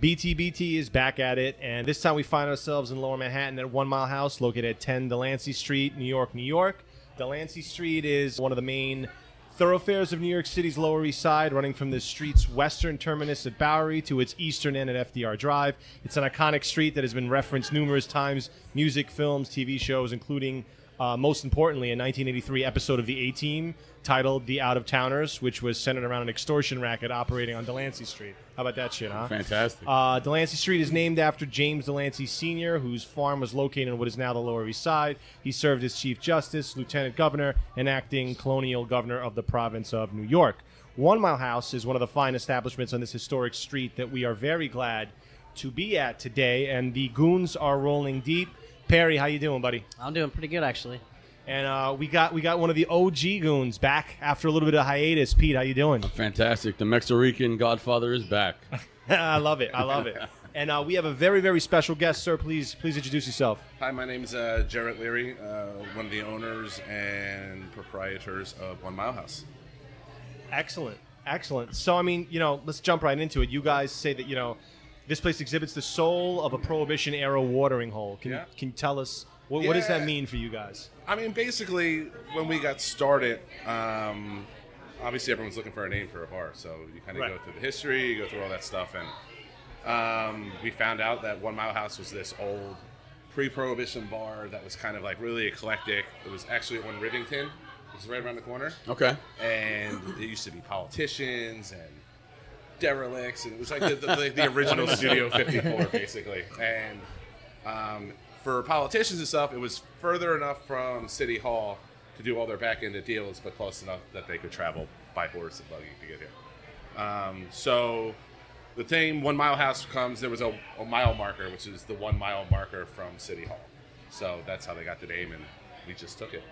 BTBT is back at it, and this time we find ourselves in Lower Manhattan at 1 Mile House, located at 10 Delancey Street, New York, New York. Delancey Street is one of the main thoroughfares of New York City's Lower East Side, running from the street's western terminus at Bowery to its eastern end at FDR Drive. It's an iconic street that has been referenced numerous times, music, films, TV shows, including, most importantly, a 1983 episode of The A-Team titled The Out-of-Towners, which was centered around an extortion racket operating on Delancey Street. How about that shit, huh? Fantastic. Delancey Street is named after James Delancey Sr., whose farm was located in what is now the Lower East Side. He served as Chief Justice, Lieutenant Governor, and acting colonial governor of the province of New York. 1 Mile House is one of the fine establishments on this historic street that we are very glad to be at today, and the goons are rolling deep. Perry, how you doing, buddy? I'm doing pretty good, actually. And we got one of the OG goons back after a little bit of hiatus. Pete, how you doing? Fantastic. The Mexican Godfather is back. I love it. And we have a very, very special guest, sir. Please introduce yourself. Hi, my name is Gerard Leary, one of the owners and proprietors of 1 Mile House. Excellent. So, I mean, let's jump right into it. You guys say that, this place exhibits the soul of a Prohibition-era watering hole. Can you tell us, what does that mean for you guys? I mean, basically, when we got started, obviously everyone's looking for a name for a bar. So you kind of go through the history, you go through all that stuff. And we found out that 1 Mile House was this old pre-Prohibition bar that was kind of like really eclectic. It was actually on Rivington. It was right around the corner. Okay. And it used to be politicians and derelicts. And it was like the original Studio 54, basically. And for politicians and stuff, it was further enough from City Hall to do all their back-end deals, but close enough that they could travel by horse and buggy to get here. So the thing, 1 Mile House comes, there was a mile marker, which is the 1 mile marker from City Hall. So that's how they got the name, and we just took it.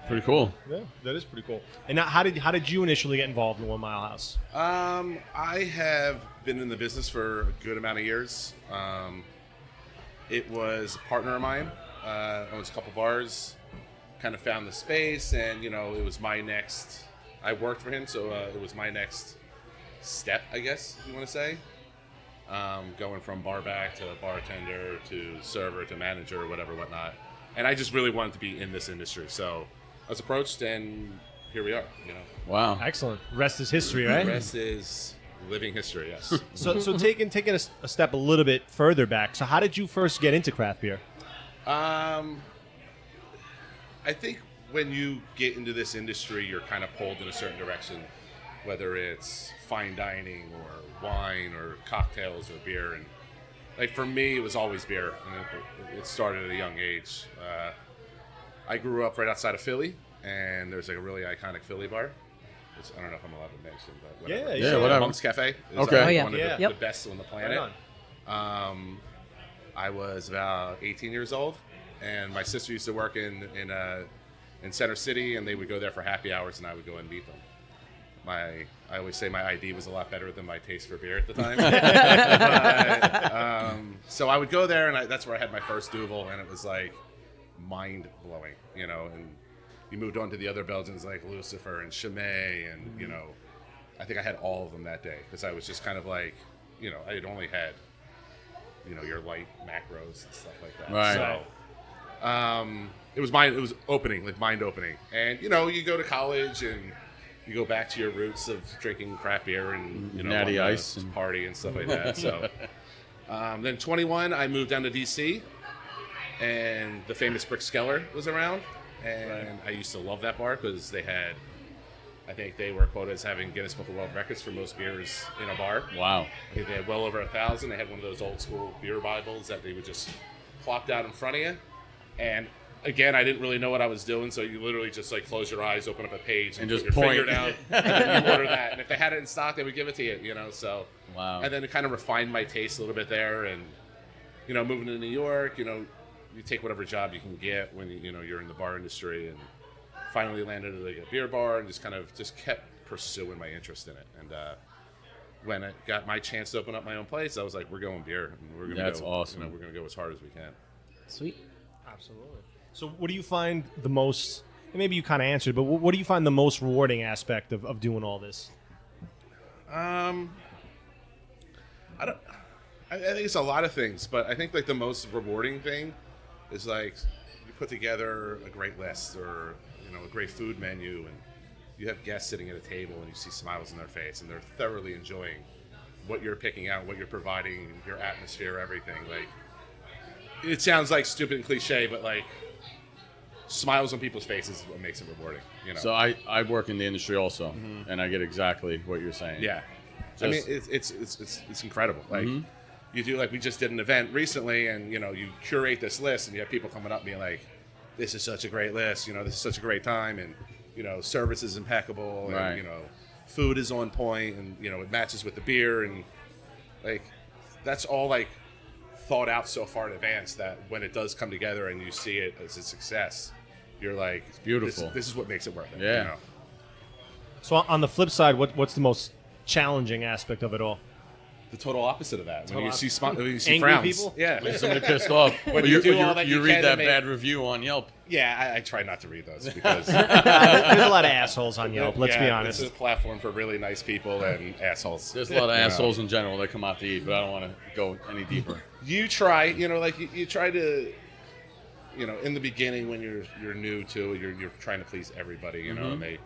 Pretty cool. Yeah, that is pretty cool. And now, how did you initially get involved in 1 Mile House? I have been in the business for a good amount of years. It was a partner of mine. Owns a couple bars. Kind of found the space, and it was my next. I worked for him, so it was my next step, I guess you want to say. Going from bar back to bartender to server to manager or whatnot. And I just really wanted to be in this industry, so I was approached, and here we are. Wow. Excellent. Rest is history, right? The rest is living history. Yes. So taking a step a little bit further back. So how did you first get into craft beer? I think when you get into this industry, you're kind of pulled in a certain direction, whether it's fine dining or wine or cocktails or beer. And like for me, it was always beer, and it started at a young age. I grew up right outside of Philly, and there's like a really iconic Philly bar. I don't know if I'm allowed to mention, but whatever. Yeah, whatever. Monk's Cafe is Okay. one of the best on the planet. I was about 18 years old, and my sister used to work in Center City, and they would go there for happy hours, and I would go and meet them. I always say my ID was a lot better than my taste for beer at the time. So I would go there, and that's where I had my first Duvel, and it was like mind-blowing, and you moved on to the other Belgians like Lucifer and Chimay, and I think I had all of them that day because I was just kind of like, I had only had your light macros and stuff like that. Right. So it was mind opening, and you go to college and you go back to your roots of drinking craft beer and Natty Ice and party and stuff like that. So then 21, I moved down to DC, and the famous Brick Skeller was around. And I used to love that bar because I think they were quoted as having Guinness Book of World Records for most beers in a bar. Wow. I think they had well over 1,000. They had one of those old school beer Bibles that they would just plop down in front of you. And again, I didn't really know what I was doing, so you literally just like close your eyes, open up a page, and just put your point finger down, and then you order that. And if they had it in stock, they would give it to you, So, wow. And then it kind of refined my taste a little bit there. And, moving to New York, you take whatever job you can get when you're in the bar industry, and finally landed at like a beer bar and just kept pursuing my interest in it. And when I got my chance to open up my own place, I was like, we're going beer, and we're gonna That's go, awesome. we're gonna go as hard as we can. Sweet. Absolutely. So what do you find the most, and maybe you kind of answered, but what do you find the most rewarding aspect of doing all this? I I think it's a lot of things, but I think like the most rewarding thing is like you put together a great list or a great food menu, and you have guests sitting at a table and you see smiles on their face and they're thoroughly enjoying what you're picking out, what you're providing, your atmosphere, everything. Like, it sounds like stupid and cliche, but like smiles on people's faces is what makes it rewarding. So I work in the industry also, and I get exactly what you're saying. Yeah, I mean it's incredible. Like you do, like we just did an event recently, and you curate this list, and you have people coming up being like, "This is such a great list. This is such a great time," and service is impeccable, and food is on point, and it matches with the beer, and like that's all like thought out so far in advance that when it does come together and you see it as a success, you're like, it's beautiful. This is what makes it worth it. Yeah. So on the flip side, what's the most challenging aspect of it all? The total opposite of that. When you see Angry frowns, people? yeah. When somebody pissed off. When you do all that you you read can that to make- bad review on Yelp. Yeah, I try not to read those because There's a lot of assholes on Yelp. Let's be honest. It's a platform for really nice people and assholes. There's a lot of assholes in general that come out to eat, but I don't want to go any deeper. You try, you try to, in the beginning when you're new to it, you're trying to please everybody, and they,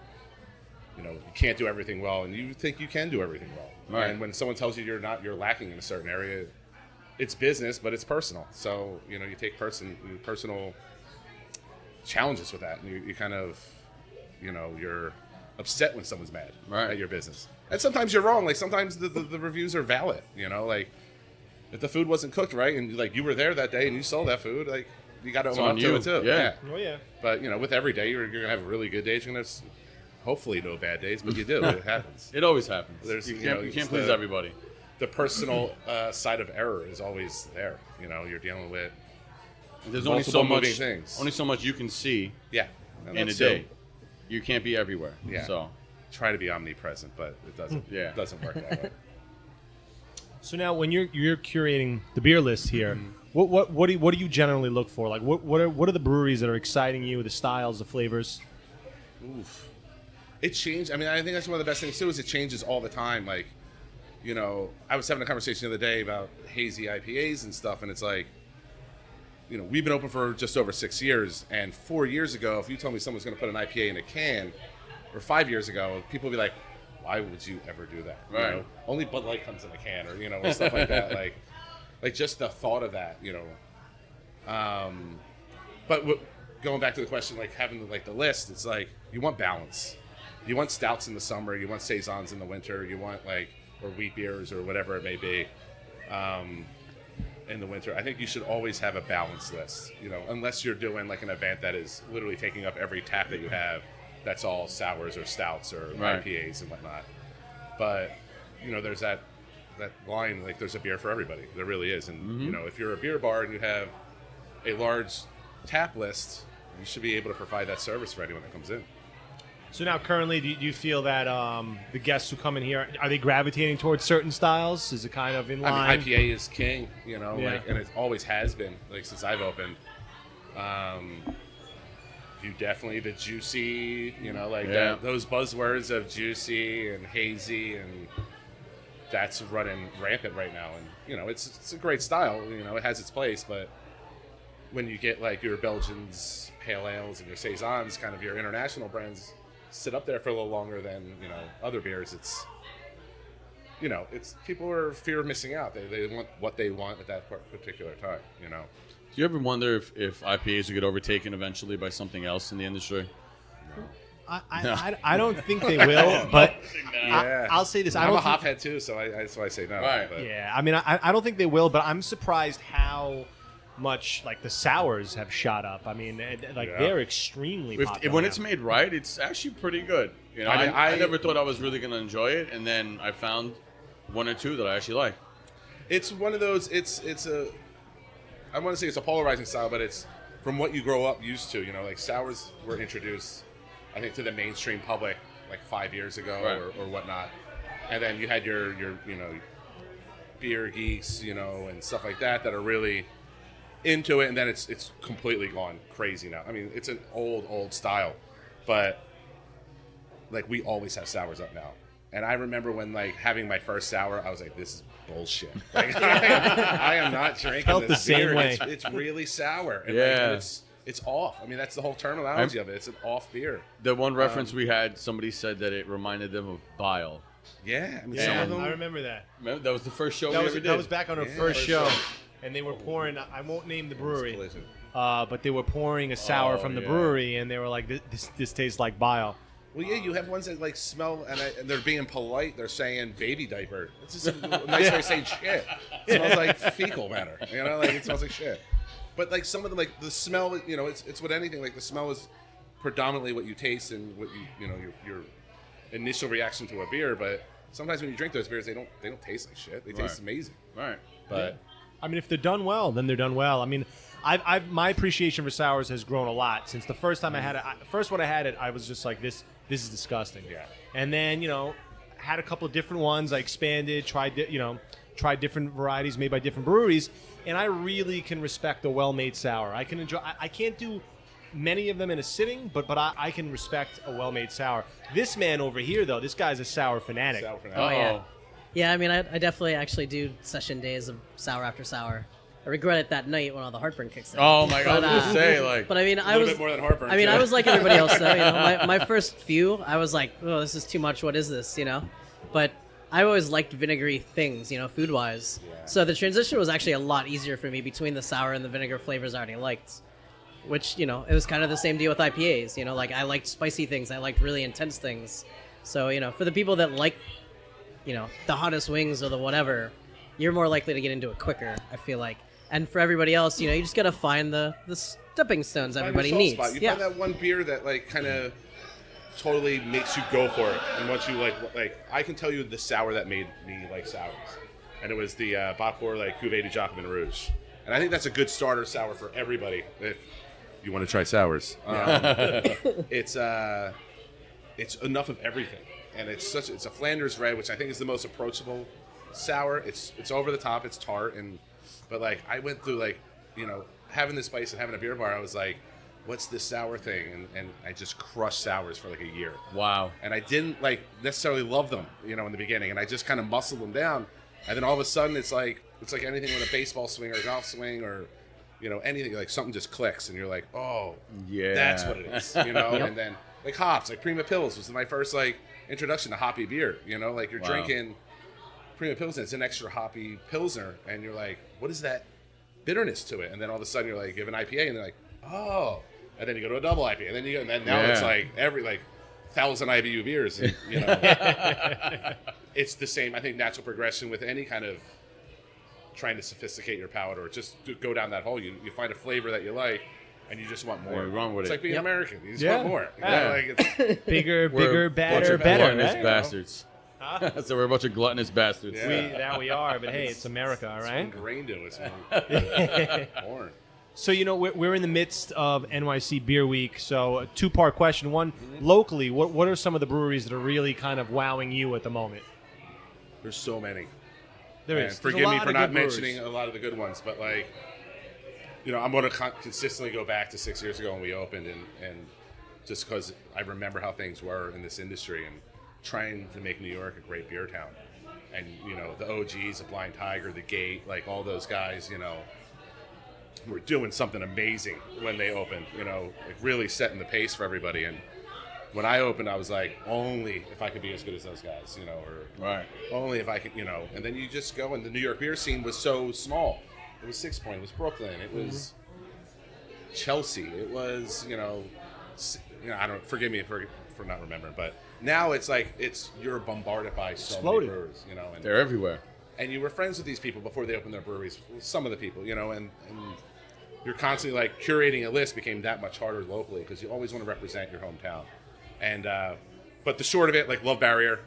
you can't do everything well, and you think you can do everything well. Right. And when someone tells you you're lacking in a certain area, it's business, but it's personal. So you take personal challenges with that, and you kind of, you're upset when someone's mad at your business, and sometimes you're wrong. Like sometimes the reviews are valid. Like if the food wasn't cooked right, and like you were there that day and you saw that food, like you got to own up to it too. Yeah. Oh yeah. But with every day you're gonna have really good days. You're gonna have hopefully no bad days, but you do. It happens. It always happens. There's, you it's can't please everybody. The personal side of error is always there. You're dealing with There's only so multiple moving much. things. Only so much you can see and in a that's day. still- You can't be everywhere. Yeah. So Try to be omnipresent, but it doesn't. Yeah. It doesn't work that way. So now, when you're curating the beer list here, what do you generally look for? Like, what are the breweries that are exciting you? The styles, the flavors. Oof. It changed. I mean, I think that's one of the best things too. Is it changes all the time. Like, I was having a conversation the other day about hazy IPAs and stuff, and it's like, we've been open for just over 6 years, and 4 years ago, if you told me someone's going to put an IPA in a can, or 5 years ago, people would be like, why would you ever do that? Right. Only Bud Light comes in a can, or or stuff like that. Like just the thought of that, But going back to the question, like having the list, it's like you want balance. You want stouts in the summer, you want saisons in the winter, you want or wheat beers or whatever it may be in the winter. I think you should always have a balanced list, unless you're doing like an event that is literally taking up every tap that you have. That's all sours or stouts or IPAs and whatnot. But there's that line, like there's a beer for everybody. There really is. And if you're a beer bar and you have a large tap list, you should be able to provide that service for anyone that comes in. So now, currently, do you feel that the guests who come in here, are they gravitating towards certain styles? Is it kind of in line? I mean, IPA is king, Yeah. and it always has been, since I've opened. You definitely the juicy, those buzzwords of juicy and hazy, and that's running rampant right now. And it's a great style. It has its place, but when you get like your Belgians, pale ales, and your saisons, kind of your international brands, sit up there for a little longer than other beers. It's people are fear of missing out. They want what they want at that particular time. do you ever wonder if IPAs will get overtaken eventually by something else in the industry? I don't think they will, but Yeah. I'll say this. I'm a don't think- hophead too, so that's why I say no. Right. But Yeah, I mean, I don't think they will, but I'm surprised how much like the sours have shot up. I mean, Yeah. they're extremely popular When now. it's made right, it's actually pretty good. I mean, I I- never thought I was really going to enjoy it, and then I found one or two that I actually like. it's one of those. I want to say it's a polarizing style, but it's from what you grow up used to. Like sours were introduced, I think, to the mainstream public like 5 years ago Right. or whatnot, and then you had your beer geeks, and stuff like that are really into it, and then it's completely gone crazy now. I mean, it's an old style, but like we always have sours up now. And I remember when like having my first sour, I was like, "This is bullshit. Like, I am not drinking Felt this the same beer. way. It's really sour. And Yeah. like, it's off. I mean, that's the whole terminology of it. It's an off beer. The one reference we had, somebody said that it reminded them of bile. Yeah, I mean, Yeah, some of them. I remember that. Remember, that was the first show That we was ever did. that was back on our Yeah, first first show, show. and they were pouring. I won't name the brewery, Collision. but they were pouring a sour Oh, from the yeah. brewery, and they were like, "This tastes like bile." Well, yeah, you have ones that like smell, and they're being polite. They're saying baby diaper. It's just a nice way of saying shit. It smells like fecal matter. You know, like it smells like shit. But like some of them, like the smell, you know, it's with anything. Like the smell is predominantly what you taste and what you know your initial reaction to a beer. But sometimes when you drink those beers, they don't taste like shit. They taste Right. amazing. Right. But I mean, if they're done well, then they're done well. I mean, my appreciation for sours has grown a lot since the first time I had it. First when I had it, I was just like, this is disgusting. Yeah. And then, you know, had a couple of different ones. I expanded, tried different varieties made by different breweries, and I really can respect a well-made sour. I can enjoy. I can't do many of them in a sitting, but I can respect a well-made sour. This man over here, though, this guy's a sour fanatic. sour for now. Oh, yeah. Yeah, I mean, I definitely actually do session days of sour after sour. I regret it that night when all the heartburn kicks in. Oh my God! I was But, gonna say like. But I mean, A little bit more than heartburn. I mean, too. I was like everybody else, though. You know, my first few, I was like, oh, this is too much. What is this? You know, but I always liked vinegary things, you know, food-wise. Yeah. So the transition was actually a lot easier for me between the sour and the vinegar flavors I already liked. Which, you know, it was kind of the same deal with IPAs. You know, like I liked spicy things, I liked really intense things. So, you know, for the people that like, you know, the hottest wings or the whatever, you're more likely to get into it quicker, I feel like. And for everybody else, you know, you just gotta find the stepping stones Find your everybody soft needs. spot. You Yeah. find that one beer that like kind of totally makes you go for it, and once you like I can tell you the sour that made me like sours, and it was the Bacor like Cuvée de Jacquemin Rouge, and I think that's a good starter sour for everybody if you want to try sours. It's enough of everything, and it's a Flanders red, which I think is the most approachable sour. It's over the top, it's tart, but like I went through like, you know, having this spice and having a beer bar, I was like, what's this sour thing? And I just crushed sours for like a year. Wow. And I didn't like necessarily love them, you know, in the beginning, and I just kind of muscled them down, and then all of a sudden it's like anything with a baseball swing or a golf swing or, you know, anything, like something just clicks and you're like, oh, Yeah. that's what it is, you know. And then like hops, like Prima Pils was my first like introduction to hoppy beer, you know, like you're Wow. drinking Prima Pilsner, it's an extra hoppy Pilsner, and you're like, what is that bitterness to it? And then all of a sudden you're like, you have an IPA, and they're like, oh. And then you go to a double IPA, and then you go, and then now it's Yeah. like every 1,000 IBU beers, and, you know. It's the same, I think, natural progression with any kind of trying to sophisticate your palate or just to go down that hole. You find a flavor that you like, and you just want more. Yeah, wrong with it's it. like being Yep. American. You just Yeah. want more. You know, Yeah. like it's, Bigger, We're a badder, bunch of better. gluttonous Right? bastards. So we're a bunch of gluttonous bastards. Yeah. We are, but hey, it's America, all right? ingrained to us. Man. Born. So, you know, we're in the midst of NYC Beer Week. So, a two-part question. One, locally, what are some of the breweries that are really kind of wowing you at the moment? There's so many. There And is. There's a forgive me lot for of not good breweries. mentioning a lot of the good ones, but like, you know, I'm going to consistently go back to 6 years ago when we opened, and just because I remember how things were in this industry and trying to make New York a great beer town, and you know, the OGs, the Blind Tiger, the Gate, like all those guys, you know, were doing something amazing when they opened. You know, like really setting the pace for everybody. And when I opened, I was like, only if I could be as good as those guys, you know, or Right. only if I could, you know. And then you just go, and the New York beer scene was so small. It was Six Point, it was Brooklyn, it was Chelsea, it was, you know, I don't, forgive me for not remembering, but now it's like you're bombarded by so Exploded. many brewers, you know, and They're everywhere. you were friends with these people before they opened their breweries. Some of the people, you know, and you're constantly like curating a list became that much harder locally because you always want to represent your hometown. And but the short of it, like Love Barrier,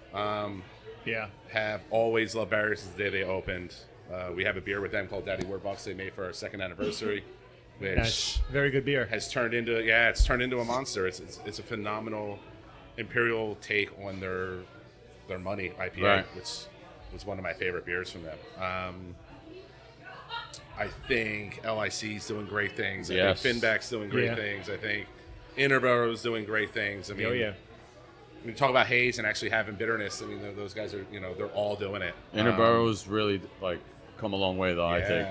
Yeah. have always loved Barrier since the day they opened. We have a beer with them called Daddy Warbucks they made for our second anniversary, which Nice. Very good beer. has turned into it's turned into a monster. It's a phenomenal imperial take on their money IPA, Right. which was one of my favorite beers from them. I think LIC's doing great things. I Yes. think Finback's doing great Yeah. things. I think Interboro's doing great things. I mean, Oh, yeah. when you talk about haze and actually having bitterness, I mean, those guys are, they're all doing it. Interboro's really like come a long way, though. I think.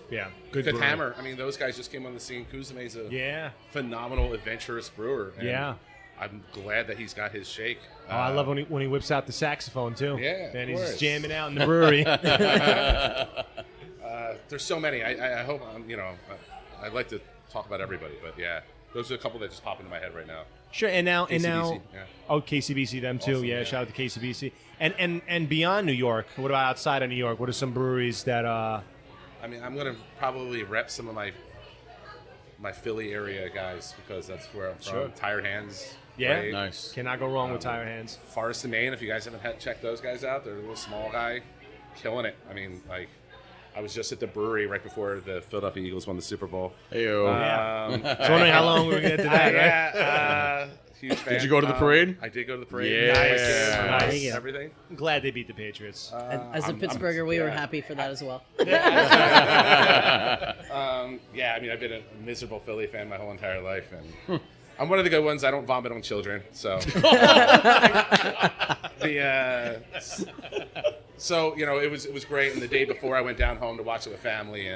Yeah, good Fifth brewery. Hammer. I mean, those guys just came on the scene. Kuzume's a phenomenal, adventurous brewer. And Yeah. I'm glad that he's got his shake. Oh, I love when he whips out the saxophone too. Yeah, and of he's course. just jamming out in the brewery. There's so many. I hope I'd like to talk about everybody, but yeah, those are a couple that just pop into my head right now. Sure, and now KCBC, yeah. oh, KCBC them too. Awesome, yeah, yeah. shout out to KCBC. And beyond New York, what about outside of New York? What are some breweries that I mean, I'm gonna probably rep some of my Philly area guys because that's where I'm from. Sure. Tired Hands. Yeah. great. Nice. cannot go wrong with Tire Hands? Forest and Maine. If you guys haven't checked those guys out, they're a little small guy, killing it. I mean, like, I was just at the brewery right before the Philadelphia Eagles won the Super Bowl. Heyo. I was wondering how long we were gonna get to that. Right? Yeah, huge fan. Did you go to the parade? I did go to the parade. Yeah. Nice. There you go. Everything. I'm glad they beat the Patriots. As a Pittsburgher, we were happy for that as well. Yeah, I mean, I've been a miserable Philly fan my whole entire life, and I'm one of the good ones. I don't vomit on children, so. So it was great. And the day before, I went down home to watch it with family,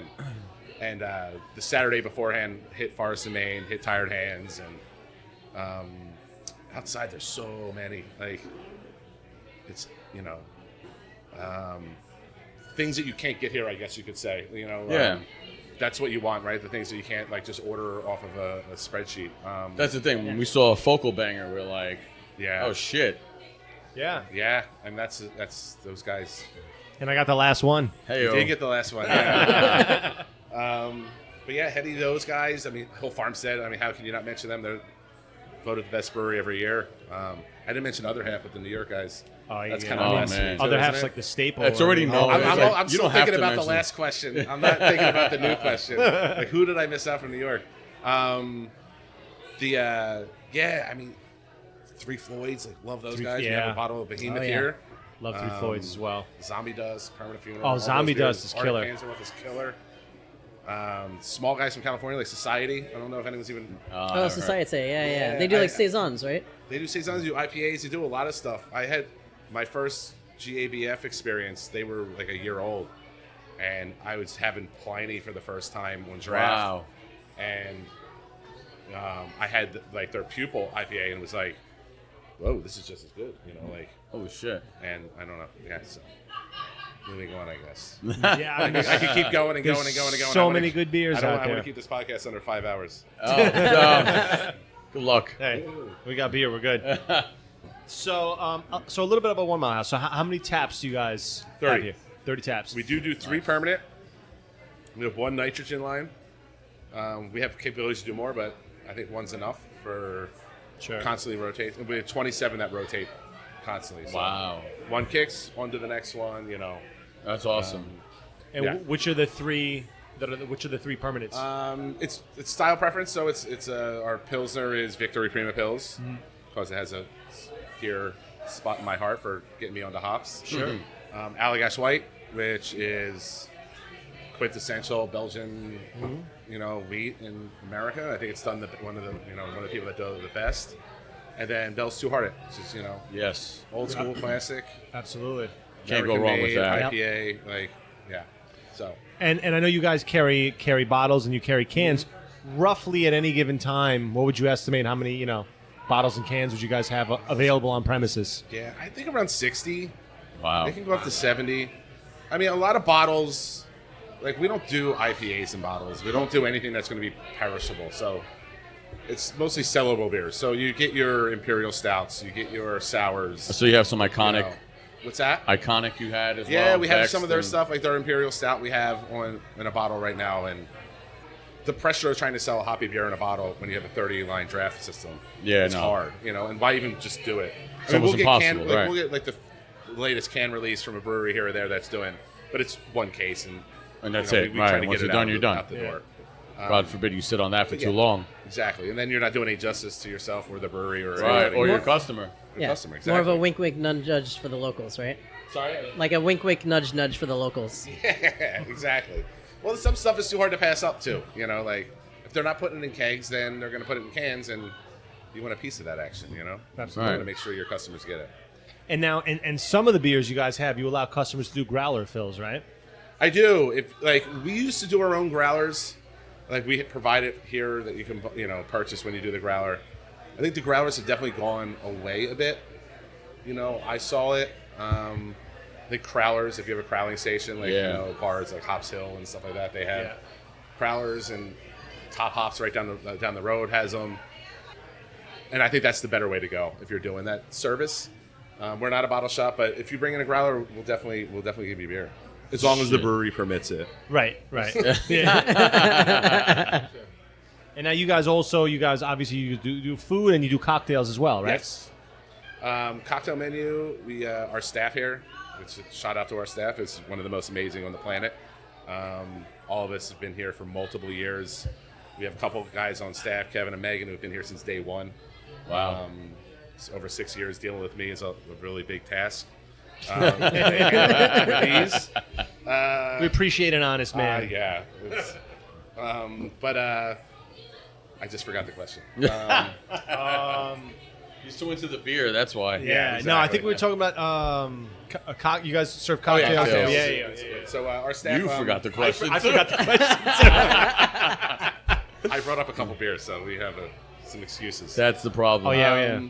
and the Saturday beforehand, hit Forest and Maine, hit Tired Hands, and outside there's so many, like, it's things that you can't get here, I guess you could say. Yeah. That's what you want, right? The things that you can't like just order off of a spreadsheet. That's the thing. When we saw a focal banger, we're like, Yeah. oh shit. Yeah. Yeah, and that's those guys. And I got the last one. Hey, You did get the last one. Yeah. But yeah, heading those guys. I mean, Hill Farmstead. I mean, how can you not mention them? They're voted the best brewery every year. I didn't mention other half with the New York guys. Oh, yeah. That's kind Oh, of last man. week, too, Other isn't half's it? like the staple. It's already known. I'm, It's I'm, like, I'm you still don't have thinking to about the mention last question. I'm not thinking about the new question. Like, who did I miss out from New York? Yeah, I mean, Three Floyds. Like, love those guys. We yeah. have a bottle of Behemoth Oh, yeah. here. Love Three Floyds as well. Zombie Dust, Permanent Funeral. Oh, all those Zombie beers. Dust is Art killer. Panzerwolf is killer. Small guys from California, like Society. I don't know if anyone's even. Oh, Society, yeah. Yeah, They do like I- saisons, right? They do saisons, they do IPAs, they do a lot of stuff. I had my first GABF experience. They were like a year old, and I was having Pliny for the first time on draft. Wow. And I had like their pupil IPA, and it was like, whoa, this is just as good, like. Oh shit. And I don't know, yeah. So moving on, I guess. Yeah, I mean, I could keep going and there's going and going and going. so I wanna- many good beers I don't- out I want there. to keep this podcast under 5 hours. Oh, good luck. Hey, we got beer. We're good. So a little bit about One Mile House. So how many taps do you guys 30. have here? 30 taps. We do 3 permanent. We have 1 nitrogen line. We have capabilities to do more, but I think 1's enough for Sure. constantly rotate. And we have 27 that rotate constantly. So Wow. 1 kicks, on to the next one. That's awesome. And yeah. which are the three which are the 3 permanents? It's style preference. So it's our Pilsner is Victory Prima Pils because it has a dear spot in my heart for getting me onto hops. Sure. Allagash White, which is quintessential Belgian, wheat in America. I think it's done one of the people that do it the best. And then Bell's Two Hearted, which is Yes. old school classic. Absolutely. Can't go wrong with American-made that. IPA, like yeah. So And I know you guys carry bottles and you carry cans. Roughly at any given time, what would you estimate? How many bottles and cans would you guys have available on premises? yeah, I think around 60. Wow. They can go up to 70. I mean, a lot of bottles. Like, we don't do IPAs in bottles. We don't do anything that's going to be perishable. So it's mostly sellable beers. So you get your imperial stouts, you get your sours. So you have some iconic, What's that? iconic you had as well. Yeah, we have Vext some of their and- stuff, like their imperial stout we have in a bottle right now. And the pressure of trying to sell a hoppy beer in a bottle when you have a 30-line draft system is hard, and why even just do it? It's almost impossible, right. We'll get like the latest can release from a brewery here or there that's doing, but it's 1 case and that's we it. try Right. to Once get you're it done, out you're the- done. out the door. God forbid you sit on that for yeah. too long. Exactly, and then you're not doing any justice to yourself or the brewery or Right. anybody. Or your customer. Your Yeah. customer. More Exactly. of a wink, wink, nudge for the locals, right? Sorry. Like a wink, wink, nudge for the locals. Yeah, exactly. Well, some stuff is too hard to pass up too. Like if they're not putting it in kegs, then they're going to put it in cans, and you want a piece of that action, you know? Absolutely. You want to make sure your customers get it. And now, and some of the beers you guys have, you allow customers to do growler fills, right? I do. If like we used to do our own growlers, like we provide it here that you can purchase when you do the growler. I think the growlers have definitely gone away a bit. You know, I saw it. I think crowlers, if you have a crowling station, like bars like Hops Hill and stuff like that, they have crowlers, and Top Hops right down the road has them. And I think that's the better way to go if you're doing that service. We're not a bottle shop, but if you bring in a growler, we'll definitely give you beer. As long as the brewery permits it. Right. Yeah. And now you guys obviously you do food and you do cocktails as well, right? Yes. Cocktail menu, our staff here, which shout out to our staff, is one of the most amazing on the planet. All of us have been here for multiple years. We have a couple of guys on staff, Kevin and Megan, who've been here since day one. Wow. Over 6 years dealing with me is a really big task. With these. We appreciate an honest man. Yeah. But I just forgot the question. You're so into the beer, that's why. Yeah. exactly. No, I think we were talking about you guys serve cocktails. cocktails. Yeah. So our staff. You forgot the question. I forgot the question. I brought up a couple beers, so we have some excuses. That's the problem. Oh yeah.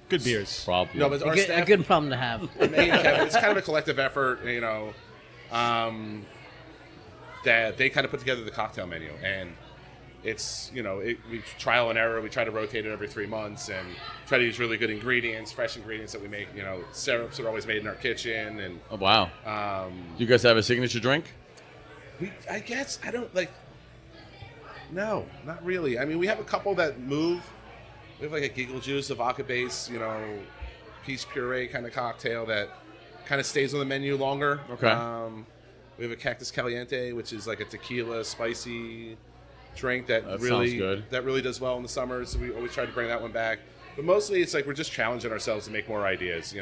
Good beers. Problem. No, but our A staff. good problem to have. Me and Kevin, it's kind of a collective effort, that they kind of put together the cocktail menu, and it's we trial and error. We try to rotate it every 3 months and try to use really good ingredients, fresh ingredients that we make. Syrups are always made in our kitchen, and Oh, wow. Do you guys have a signature drink? I guess I don't like. No, not really. I mean, we have a couple that move. We have like a Giggle Juice, a vodka base, peach puree kind of cocktail that kind of stays on the menu longer. Okay. We have a Cactus Caliente, which is like a tequila spicy drink that That really sounds good. that really does well in the summer. So we always try to bring that one back. But mostly it's like we're just challenging ourselves to make more ideas.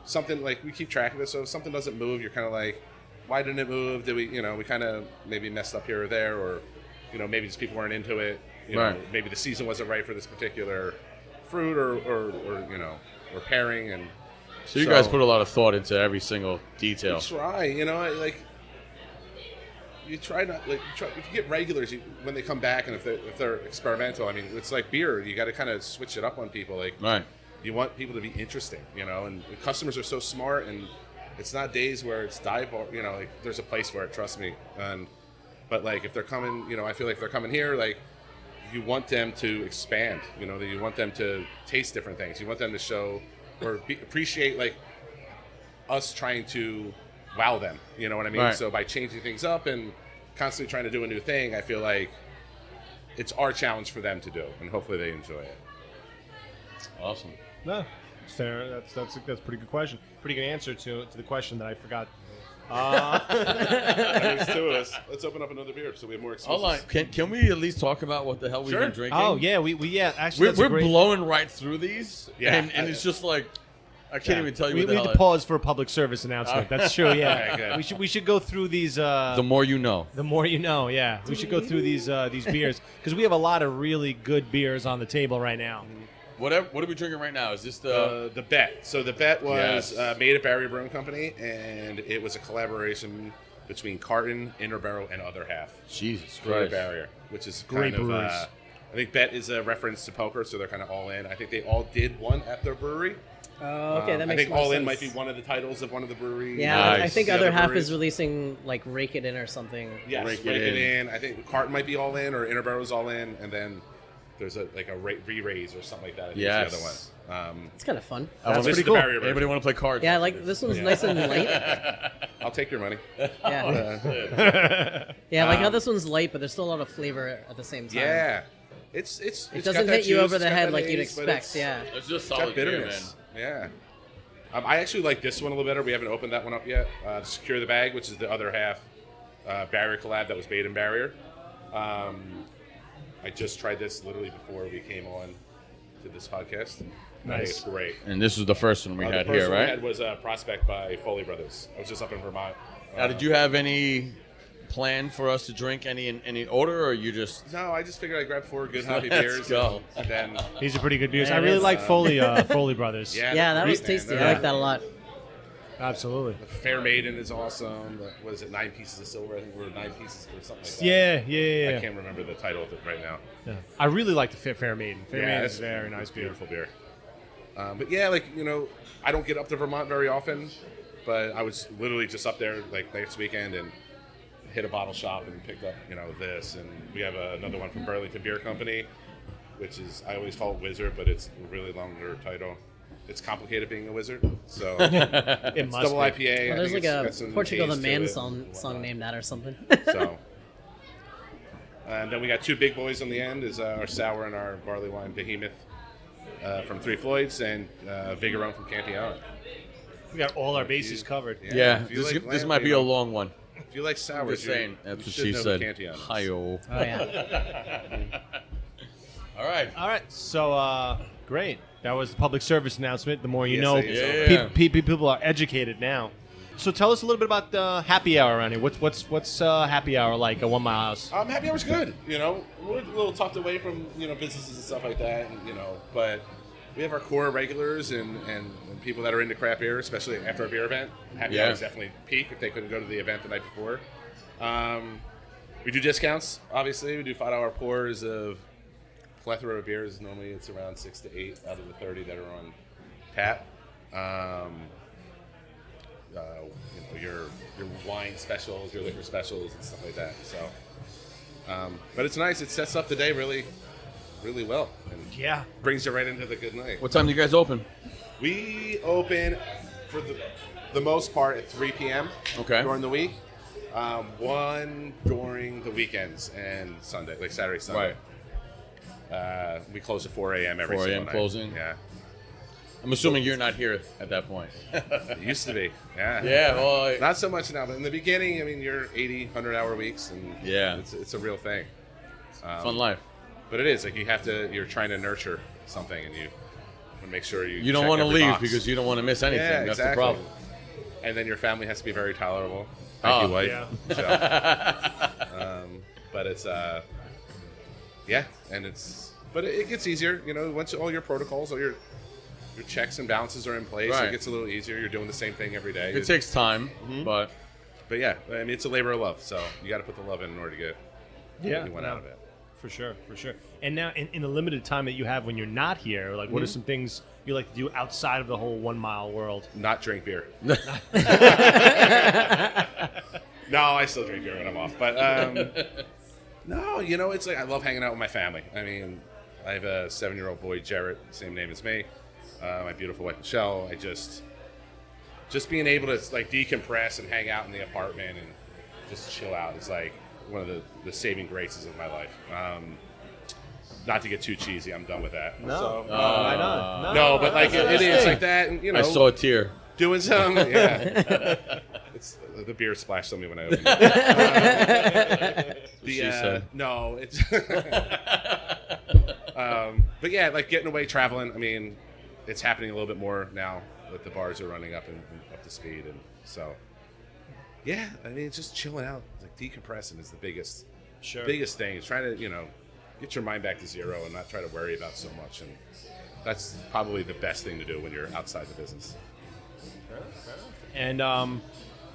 Something like we keep track of it. So if something doesn't move, you're kind of like, why didn't it move? Did we we kind of maybe messed up here or there, or maybe just people weren't into it. Right. Maybe the season wasn't right for this particular fruit or pairing, and So you guys put a lot of thought into every single detail. we try. You try not if you get regulars when they come back, and if they're experimental. I mean, it's like beer. You got to kind of switch it up on people. Like Right. you want people to be interesting, and the customers are so smart, and it's not days where it's dive bar. Like there's a place for it. Trust me. But like if they're coming, I feel like if they're coming here, like. You want them to expand, that you want them to taste different things. You want them to show or appreciate like us trying to wow them. You know what I mean? Right. So by changing things up and constantly trying to do a new thing, I feel like it's our challenge for them to do, and hopefully they enjoy it. Awesome. No, it's fair. That's a pretty good question. Pretty good answer to the question that I forgot. There's two of us. Let's open up another beer so we have more excuses. Hold on. Can we at least talk about what the hell we've Sure. been drinking? Oh yeah, actually that's We're a great. blowing right through these. Yeah. And it's just like, I can't even tell you We what the need hell. to pause for a public service announcement. That's true. Yeah, Okay, good. we should go through these. The more you know. The more you know, yeah. We should go through these beers because we have a lot of really good beers on the table right now. What are we drinking right now? Is this the... The Bet. So the Bet was Yes. made at Barrier Brewing Company, and it was a collaboration between Carton, Inner Barrel, and Other Half. Jesus Brewed at Christ. Barrier, which is Great kind of. breweries. I think Bet is a reference to poker, so they're kind of all in. I think they all did one at their brewery. Oh, okay, that makes I think more All sense. In might be one of the titles of one of the breweries. Yeah, Nice. I think The Other Half breweries. is releasing like Rake It In or something. Yes, Rake Rake It It In. I think Carton might be All In, or Inner Barrel's All In, and then there's a re-raise or something like that. I think Yes. is the other one. It's kind of fun. That's this is pretty the cool. Barrier version. Anybody want to play cards? Yeah, like this one's nice and light. I'll take your money. Yeah, yeah, like how this one's light, but there's still a lot of flavor at the same time. Yeah, it's it got doesn't that hit you juice, over the it's got head that like you'd haze, but expect. it's Yeah, It's just got solid beer, man. bitterness. Yeah. I actually like this one a little better. We haven't opened that one up yet. Secure the Bag, which is the Other Half Barrier collab that was made in Barrier. I just tried this literally before we came on to this podcast. Nice. It's great. And this was the first one we had the first here, one right? we had was Prospect by Foley Brothers. I was just up in Vermont. Now, did you have any plan for us to drink any order, or you just? No, I just figured I'd grab 4 good hoppy Let's beers. go. And then, These are pretty good beers. Yeah, I it really is. like Foley Brothers. Yeah, that was man. tasty. They're- I like that a lot. Absolutely. The Fair Maiden is awesome. What is it, 9 pieces of silver? I think we're 9 pieces or something like that. Yeah. I can't remember the title of it right now. Yeah. I really like the Fair Maiden. Fair Maiden it's is very nice beer. Beautiful beer. But yeah, like, I don't get up to Vermont very often, but I was literally just up there like next weekend and hit a bottle shop and picked up, this. And we have another one from Burlington Beer Company, which is, I always call it Wizard, but it's a really longer title. It's complicated being a wizard, so It it's must double be. IPA. Well, I there's think like it's got a some Portugal the haze to Man it song and song whatnot. named that or something. So, and then we got 2 big boys on the end, is our sour and our barley wine behemoth from Three Floyds, and Vigorone from Cantillon. We got all our bases covered. Yeah, if you this, like this lamb, might be a long one. If you like sours, Just saying. That's what you should she know said. who Cantillon is. Hi-yo. Oh yeah. All right. All right. So, great. That was the public service announcement. The more you know, Yeah. people are educated now. So tell us a little bit about the happy hour around here. What's happy hour like at 1 Mile House? Happy hour's good. We're a little tucked away from businesses and stuff like that, and, but we have our core regulars and people that are into craft beer, especially after a beer event. Happy hour is definitely peak if they couldn't go to the event the night before. We do discounts, obviously. We do $5 pours of plethora of beers. Normally it's around 6 to 8 out of the 30 that are on tap. Your wine specials, your liquor specials, and stuff like that. So, but it's nice. It sets up the day really, really well, and Yeah. brings you right into the good night. What time do you guys open? We open for the most part at 3 p.m. Okay. during the week. 1 during the weekends and Sunday, like Saturday, Sunday. Right. We close at 4 a.m. every 4 single a.m. night. closing? Yeah. I'm assuming you're not here at that point. It used to be. Yeah. Yeah, well, Not so much now, but in the beginning, you're 80, 100-hour weeks, and Yeah. it's a real thing. fun life. But it is like you're trying to nurture something, and you want to make sure you. You don't check want to every leave box. because you don't want to miss anything. Yeah, That's exactly. the problem. And then your family has to be very tolerable. Thank you, wife. Yeah. Michelle. But it's but it gets easier. Once all your protocols, all your checks and balances are in place, Right. it gets a little easier. You're doing the same thing every day. It takes time, Mm-hmm. but But yeah, it's a labor of love. So you got to put the love in order to get what you want out of it. For sure. And now, in the limited time that you have when you're not here, like, what are some things you like to do outside of the whole 1 mile world? Not drink beer. No, I still drink beer when I'm off. But no, it's like I love hanging out with my family. I have a 7-year-old boy, Jared, same name as me. My beautiful wife, Michelle. I just being able to like decompress and hang out in the apartment and just chill out is like one of the saving graces of my life. Not to get too cheesy, I'm done with that. No. So, Right on. no, but like it is like that, and I saw a tear. doing some, yeah. It's the beer splashed on me when I opened it. She said. No, it's. But yeah, like getting away, traveling. It's happening a little bit more now that the bars are running up and up to speed, and so. Yeah, it's just chilling out, like decompressing is the biggest thing. It's trying to get your mind back to zero and not try to worry about so much, and that's probably the best thing to do when you're outside the business. And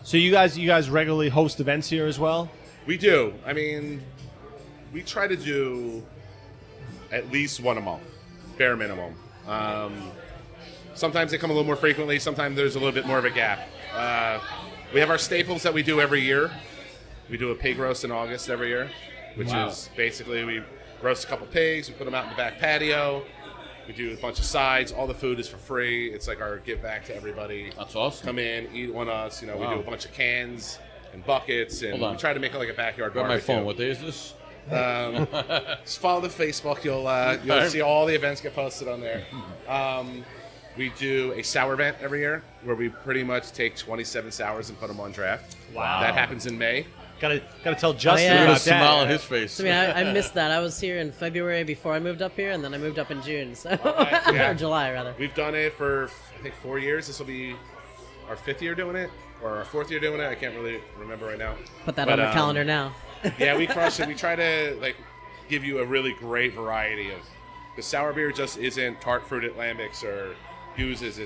so you guys regularly host events here as well? We do. We try to do at least one a month, bare minimum. Sometimes they come a little more frequently. Sometimes there's a little bit more of a gap. We have our staples that we do every year. We do a pig roast in August every year, which is basically we roast a couple pigs, we put them out in the back patio. We do a bunch of sides. All the food is for free. It's like our give back to everybody. That's awesome. Come in, eat on us. We do a bunch of cans and buckets, and we try to make it like a backyard Got my barbecue. phone. What day is this? Just follow the Facebook. You'll see all the events get posted on there. We do a sour event every year where we pretty much take 27 sours and put them on draft. Wow. That happens in May. Gotta tell Justin yeah. Look at about a smile on that. his face. So, I missed that. I was here in February before I moved up here, and then I moved up in June, so Yeah. or July rather. We've done it for I think 4 years. This will be our 5th year doing it. or our 4th year doing it. I can't really remember right now. Put that on the calendar now. Yeah, we crush it. We try to like give you a really great variety of the sour beer. Just isn't tart fruited lambics or gueuzes.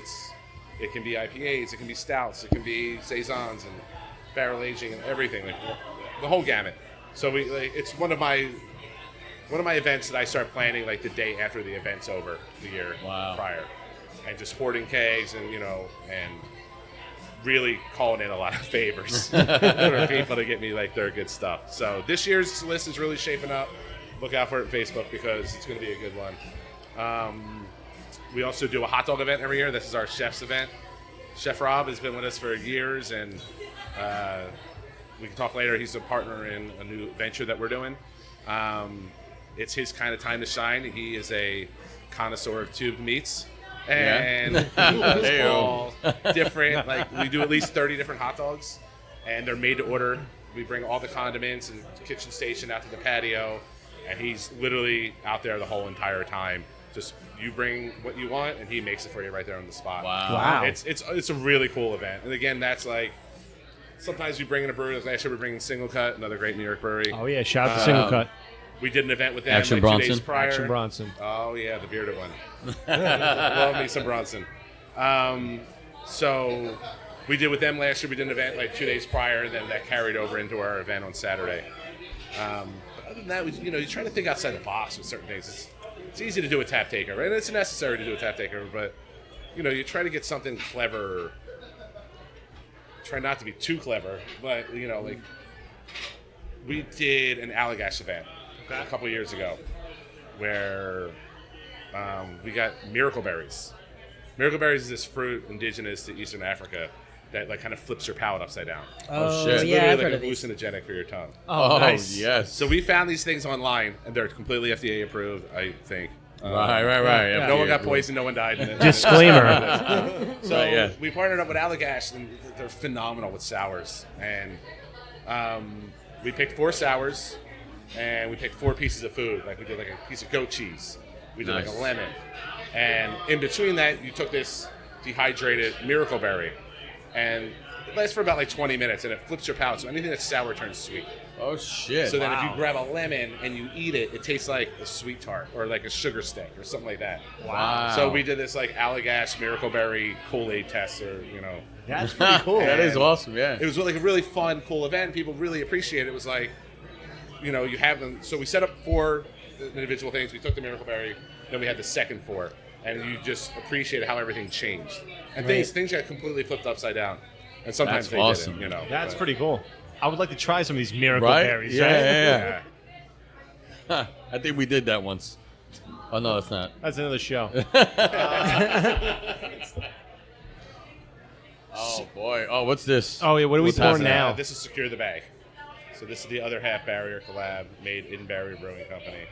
It can be IPAs, it can be stouts, it can be saisons and barrel aging and everything, like the whole gamut. So it's one of my events that I start planning like the day after the event's over, the year prior, and just hoarding kegs and and really calling in a lot of favors for people to get me like their good stuff. So this year's list is really shaping up. Look out for it on Facebook because it's going to be a good one. We also do a hot dog event every year. This is our chef's event. Chef Rob has been with us for years, and we can talk later. He's a partner in a new venture that we're doing. It's his kind of time to shine. He is a connoisseur of tubed meats. And he does all different, like we do at least 30 different hot dogs, and they're made to order. We bring all the condiments and kitchen station out to the patio, and he's literally out there the whole entire time. Just you bring what you want, and he makes it for you right there on the spot. Wow. It's a really cool event. And again, that's like sometimes we bring in a brewery. Like last year we bring in Single Cut, another great New York brewery. Oh yeah, shout out to Single Cut. We did an event with them Action like Bronson. 2 days prior. Action Bronson. Oh yeah, the bearded one. Love me some Bronson. So we did with them last year. We did an event like 2 days prior, and then that carried over into our event on Saturday. But other than that, you try to think outside the box with certain things. It's easy to do a tap taker, right? It's necessary to do a tap taker, but you try to get something clever. Try not to be too clever, but like we did an Allagash event a couple years ago where we got miracle berries. Miracle berries is this fruit indigenous to Eastern Africa that like kind of flips your palate upside down. Oh, shit. It's yeah, literally I've like heard of these. hallucinogenic for your tongue. Oh, nice. Yes. So we found these things online, and they're completely FDA approved, I think. Right. Yeah. No one got poisoned, no one died. Disclaimer. So Right, yeah. we partnered up with Allagash, and they're phenomenal with sours. And we picked 4 sours, and we picked 4 pieces of food. Like we did like a piece of goat cheese. We did like Nice. a lemon. And in between that, you took this dehydrated miracle berry, and it lasts for about like 20 minutes, and it flips your palate. So anything that's sour turns sweet. Oh shit. So then if you grab a lemon and you eat it, it tastes like a sweet tart or like a sugar stick or something like that. Wow. So we did this like Allagash miracle berry Kool-Aid test, or That's pretty cool. That is awesome. Yeah. it was like a really fun, cool event. People really appreciated it. It was like, you have them. So we set up 4 individual things. We took the miracle berry, then we had the second 4, and you just appreciated how everything changed. And things got completely flipped upside down. And sometimes That's they awesome. didn't. That's but- pretty cool. I would like to try some of these miracle Right? berries. Yeah, right? yeah. I think we did that once. Oh no, it's not. That's another show. Oh boy. Oh, what's this? Oh yeah, what are we What's pouring happening? now? This is Secure the Bag. So this is the Other Half Barrier collab made in Barrier Brewing Company.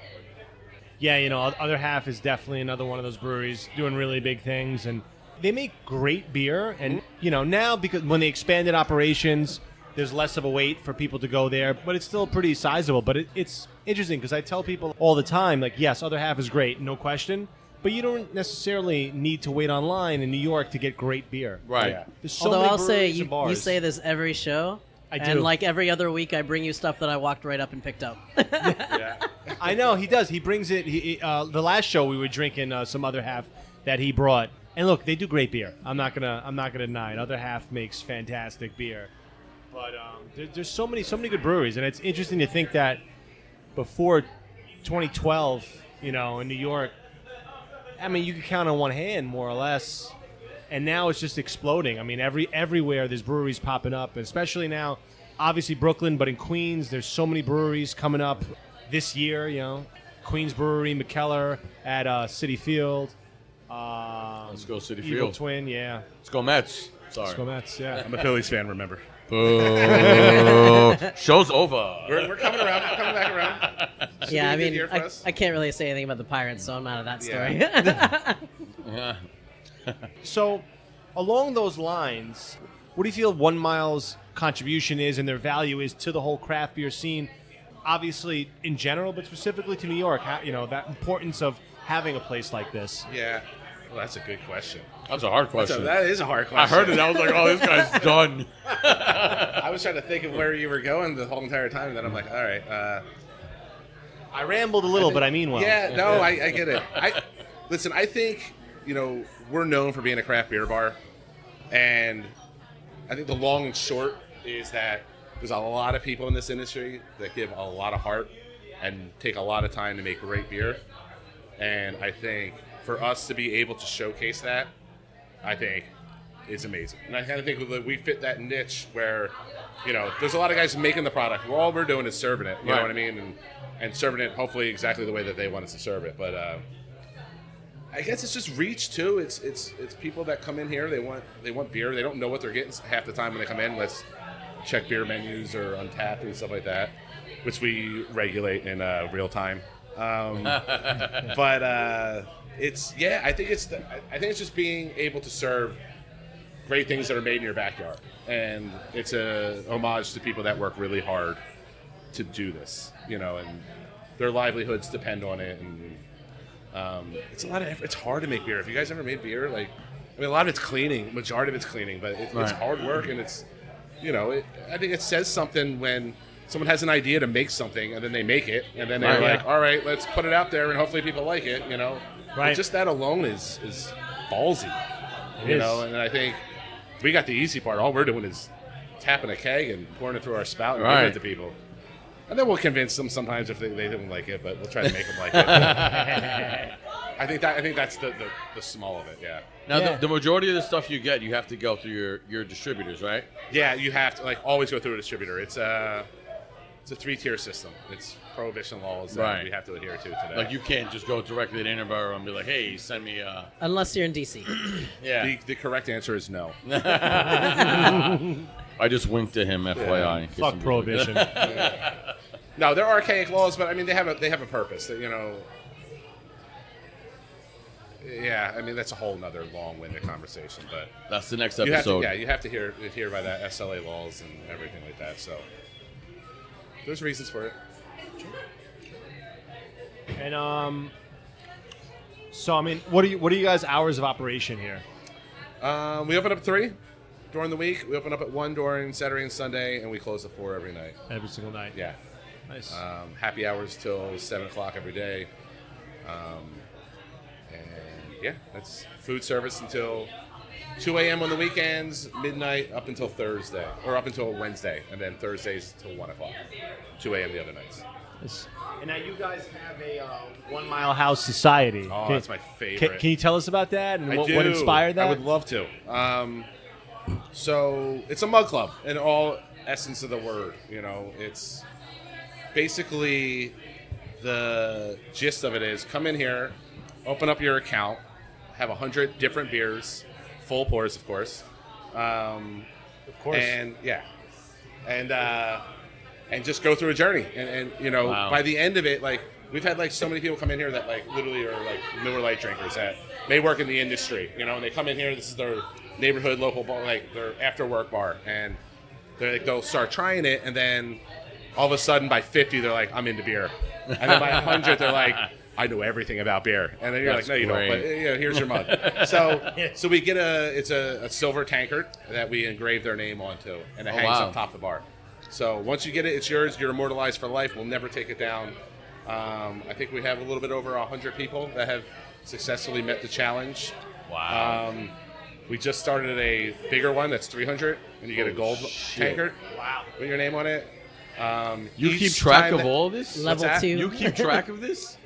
Yeah, Other Half is definitely another one of those breweries doing really big things, and they make great beer. And now because when they expanded operations, there's less of a wait for people to go there, but it's still pretty sizable. But it's interesting because I tell people all the time, like, yes, Other Half is great, no question, but you don't necessarily need to wait online in New York to get great beer. Right. Yeah. There's so Although many I'll say breweries and you bars. say this every show. I do. And like every other week, I bring you stuff that I walked right up and picked up. Yeah. I know he does. He brings it. The last show we were drinking some Other Half that he brought, and look, they do great beer. I'm not gonna deny it. Other Half makes fantastic beer, but there's so many good breweries, and it's interesting to think that before 2012, in New York, I mean, you could count on one hand more or less, and now it's just exploding. I mean, everywhere there's breweries popping up, especially now. Obviously Brooklyn, but in Queens, there's so many breweries coming up this year. Queens Brewery, McKellar at City Field. Let's go City Evil Field. Twin, yeah. Let's go Mets. Sorry. Let's go Mets, yeah. I'm a Phillies fan, remember. Boo. Show's over. We're coming around. We're coming back around. Should Yeah, I be a good mean, year for us. I can't really say anything about the Pirates, so I'm out of that story. Yeah. So, along those lines, what do you feel 1 Mile's contribution is and their value is to the whole craft beer scene? Obviously, in general, but specifically to New York, that importance of having a place like this. Yeah. Well, that's a good question. That's a hard question. That is a hard I question. heard it. I was like, oh, this guy's done. I was trying to think of where you were going the whole entire time, and then I'm like, all right. I rambled a little, but I mean well. Yeah, no, I get it. Listen, I think, we're known for being a craft beer bar, and I think the long and short is that there's a lot of people in this industry that give a lot of heart and take a lot of time to make great beer, and I think for us to be able to showcase that, I think is amazing. And I kind of think that we fit that niche where, there's a lot of guys making the product. All we're doing is serving it. You know what I mean? And serving it hopefully exactly the way that they want us to serve it. But I guess it's just reach too. It's people that come in here. They want beer. They don't know what they're getting half the time when they come in. Let's check beer menus or Untappd and stuff like that, which we regulate in real time. But I think it's just being able to serve great things that are made in your backyard, and it's a homage to people that work really hard to do this, and their livelihoods depend on it, and it's a lot of effort. It's hard to make beer. If you guys ever made beer, a lot of it's cleaning, majority of it's cleaning, but it's hard work, and it's, I think it says something when someone has an idea to make something, and then they make it, and then they're like, all right, let's put it out there, and hopefully people like it, Right. But just that alone is ballsy, and I think we got the easy part. All we're doing is tapping a keg and pouring it through our spout and giving it to people. And then we'll convince them sometimes if they didn't like it, but we'll try to make them like it. I think that's the small of it, yeah. Now, the majority of the stuff you get, you have to go through your distributors, right? Yeah, you have to always go through a distributor. It's a 3-tier system. It's prohibition laws that we have to adhere to today. Like you can't just go directly to Edinburgh and be like, hey, send me a... Unless you're in DC. Yeah. The correct answer is no. I just winked at him, FYI. Fuck prohibition. No, they're archaic laws, but I mean they have a purpose. That, yeah, I mean that's a whole nother long-winded conversation, but that's the next episode. You have to adhere by that SLA laws and everything like that. So there's reasons for it. And so I mean, what are you guys' hours of operation here? We open up at 3 during the week. We open up at 1 during Saturday and Sunday, and we close at 4 every night. Every single night. Yeah. Nice. Happy hours till 7 o'clock every day. And yeah, that's food service until 2 a.m. on the weekends, midnight up until Thursday, or up until Wednesday, and then Thursdays till 1 o'clock, 2 a.m. the other nights. Nice. And now you guys have a 1 Mile House Society. Oh, that's my favorite. Can you tell us about that and what do. inspired that? I would love to. So it's a mug club in all essence of the word. It's basically the gist of it is come in here, open up your account, have 100 different beers, full pours, of course. Of course. And yeah, and just go through a journey. And Wow. by the end of it, we've had so many people come in here that literally are Miller Lite drinkers that may work in the industry, and they come in here. This is their neighborhood local bar, their after work bar, and they'll start trying it, and then all of a sudden by 50 they're like, I'm into beer, and then by 100 they're like, I know everything about beer, and then you're That's like, no, you great. don't. But here's your mug. So we get a silver tankard that we engrave their name onto, and it hangs wow. on top of the bar. So once you get it, it's yours. You're immortalized for life. We'll never take it down. I think we have a little bit over 100 people that have successfully met the challenge. Wow. We just started a bigger one that's 300, and you get a gold tankard. Wow. With your name on it. You Each keep track time of that- all this? Level that? 2. You keep track of this?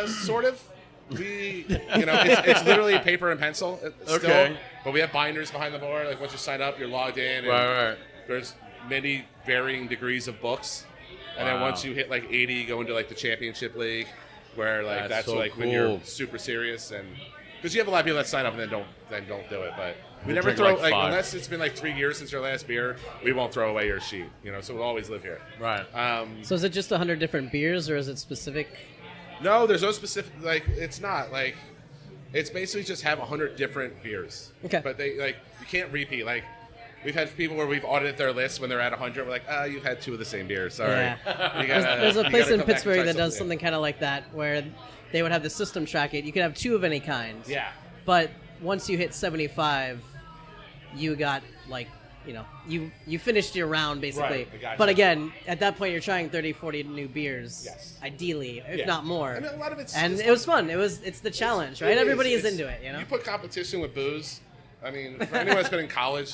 Sort of. It's literally paper and pencil still. Okay. But we have binders behind the bar. Once you sign up, you're logged in. And Right. There's many varying degrees of books. And then Wow. once you hit 80, you go into the championship league, where That's that's so when you're cool. super serious, and because you have a lot of people that sign up and then don't do it. But we never drink throw 5. unless it's been 3 years since your last beer. We won't throw away your sheet. So we'll always live here. Right. So is it just 100 different beers, or is it specific? No, there's no specific. It's not it's basically just have 100 different beers. Okay. But they you can't repeat. We've had people where we've audited their list when they're at 100. We're like, you've had 2 of the same beers. Sorry. Yeah. You gotta- There's a you place gotta in come back and Pittsburgh try that does something kind of like that, where they would have the system track it. You could have 2 of any kind. Yeah. But once you hit 75, you got like, you finished your round basically. Right, I gotcha. But again, at that point, you're trying 30, 40 new beers, Yes. ideally, if Yeah. not more. I mean, a lot of it's and it's- it was fun. It's the challenge, right? It Everybody is It's- into it, You put competition with booze. I mean, for anyone that's been in college,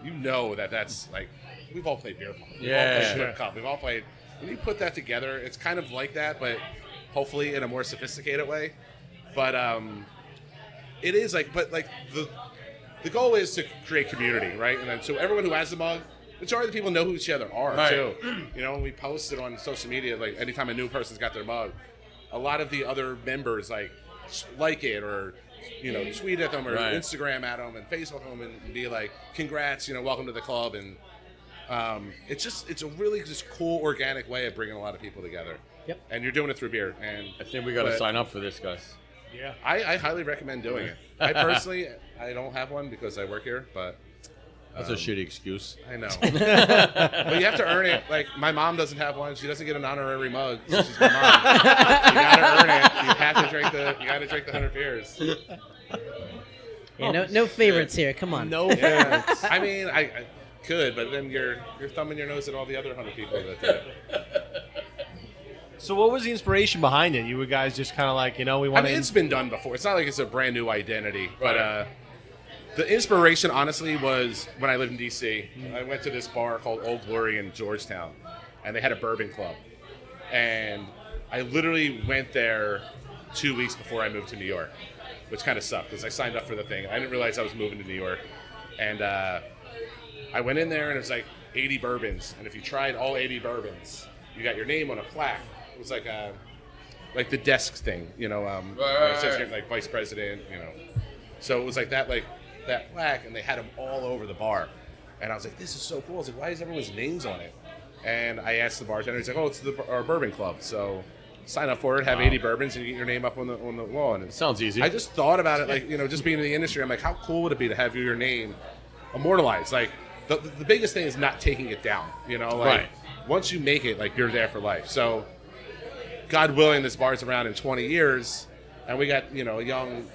you know that's like, we've all played beer pong. We've all played Yeah. Flip Cup. We've all played. When you put that together, it's kind of like that, but hopefully in a more sophisticated way. But it is like, the goal is to create community, right? And then so everyone who has the mug, majority of the people know who each other are Right. too. We posted on social media like anytime a new person's got their mug, a lot of the other members like it or tweet at them or Right. Instagram at them and Facebook them and be like, congrats, welcome to the club. And it's a really just cool organic way of bringing a lot of people together. Yep. And you're doing it through beer. And I think we got to but sign up for this, guys. Yeah. I highly recommend doing it. I personally, I don't have one because I work here, but That's a shitty excuse. I know. But you have to earn it. Like, my mom doesn't have one. She doesn't get an honorary mug. So she's my mom. You gotta earn it. You have to drink you gotta drink the 100 beers. Yeah, no favorites here. Come on. No. Yeah. I mean, I could, but then you're thumbing your nose at all the other 100 people that did it. So what was the inspiration behind it? You were guys just kind of like, we I want mean, to... it's been done before. It's not like it's a brand new identity. But Right. the inspiration, honestly, was when I lived in D.C. I went to this bar called Old Glory in Georgetown, and they had a Bourbon Club. And I literally went there 2 weeks before I moved to New York, which kind of sucked because I signed up for the thing. I didn't realize I was moving to New York. And I went in there, and it was like 80 bourbons. And if you tried all 80 bourbons, you got your name on a plaque. It was like the desk thing, it says you're like vice president, So it was like that plaque, and they had them all over the bar. And I was like, this is so cool. I was like, why is everyone's names on it? And I asked the bartender, he's like, oh, it's our Bourbon Club. So sign up for it, have 80 bourbons, and you get your name up on the wall. And Sounds easy. I just thought about it, like, just being in the industry, I'm like, how cool would it be to have your name immortalized? Like, the biggest thing is not taking it down, Right. Once you make it, like, you're there for life. So, God willing, this bar's around in 20 years, and we got, a young,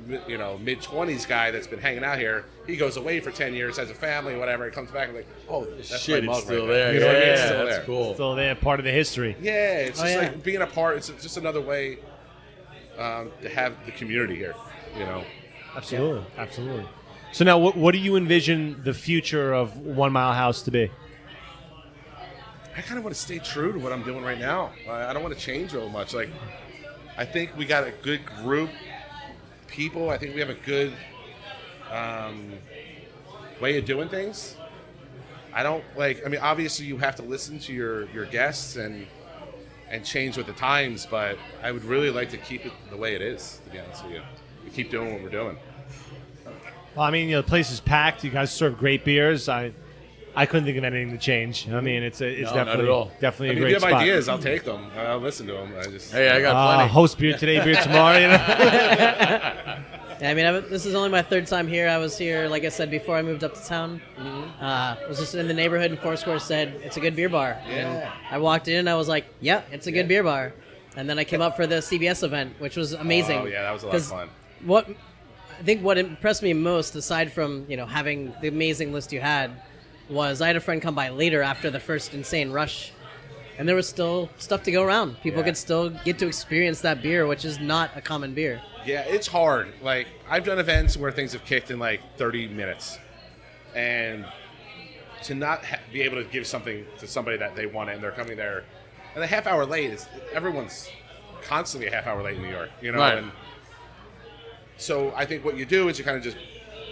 mid-20s guy that's been hanging out here. He goes away for 10 years, has a family, whatever, and comes back and like, oh, that's Shit, my mug it's still right there. You know what I mean? Yeah, It's still that's there. cool. Still there, part of the history. Yeah, it's just like being a part. It's just another way to have the community here, Absolutely. Absolutely. So now, what do you envision the future of 1 Mile House to be? I kind of want to stay true to what I'm doing right now. I don't want to change real much. Like, I think we got a good group of people. I think we have a good way of doing things. Obviously you have to listen to your guests and change with the times, but I would really like to keep it the way it is, to be honest with you. We keep doing what we're doing. Well, I mean, the place is packed. You guys serve great beers. I couldn't think of anything to change. I mean, it's No, definitely not at all. definitely I a mean, if great you have spot. ideas, I'll take them. I'll listen to them. Hey, I got plenty. Host beer today, beer tomorrow. Yeah, I mean, this is only my third time here. I was here, like I said, before I moved up to town. I was just in the neighborhood, and Foursquare said, it's a good beer bar. Yeah. And I walked in, and I was like, yeah, it's a good beer bar. And then I came up for the CBS event, which was amazing. Oh, yeah, that was a lot of fun. I think what impressed me most, aside from, having the amazing list you had, was I had a friend come by later after the first insane rush, and there was still stuff to go around. People Yeah. could still get to experience that beer, which is not a common beer. Yeah, it's hard. Like, I've done events where things have kicked in like 30 minutes. And to not be able to give something to somebody that they want and they're coming there, and a half hour late, everyone's constantly a half hour late in New York, Right. And so I think what you do is you kind of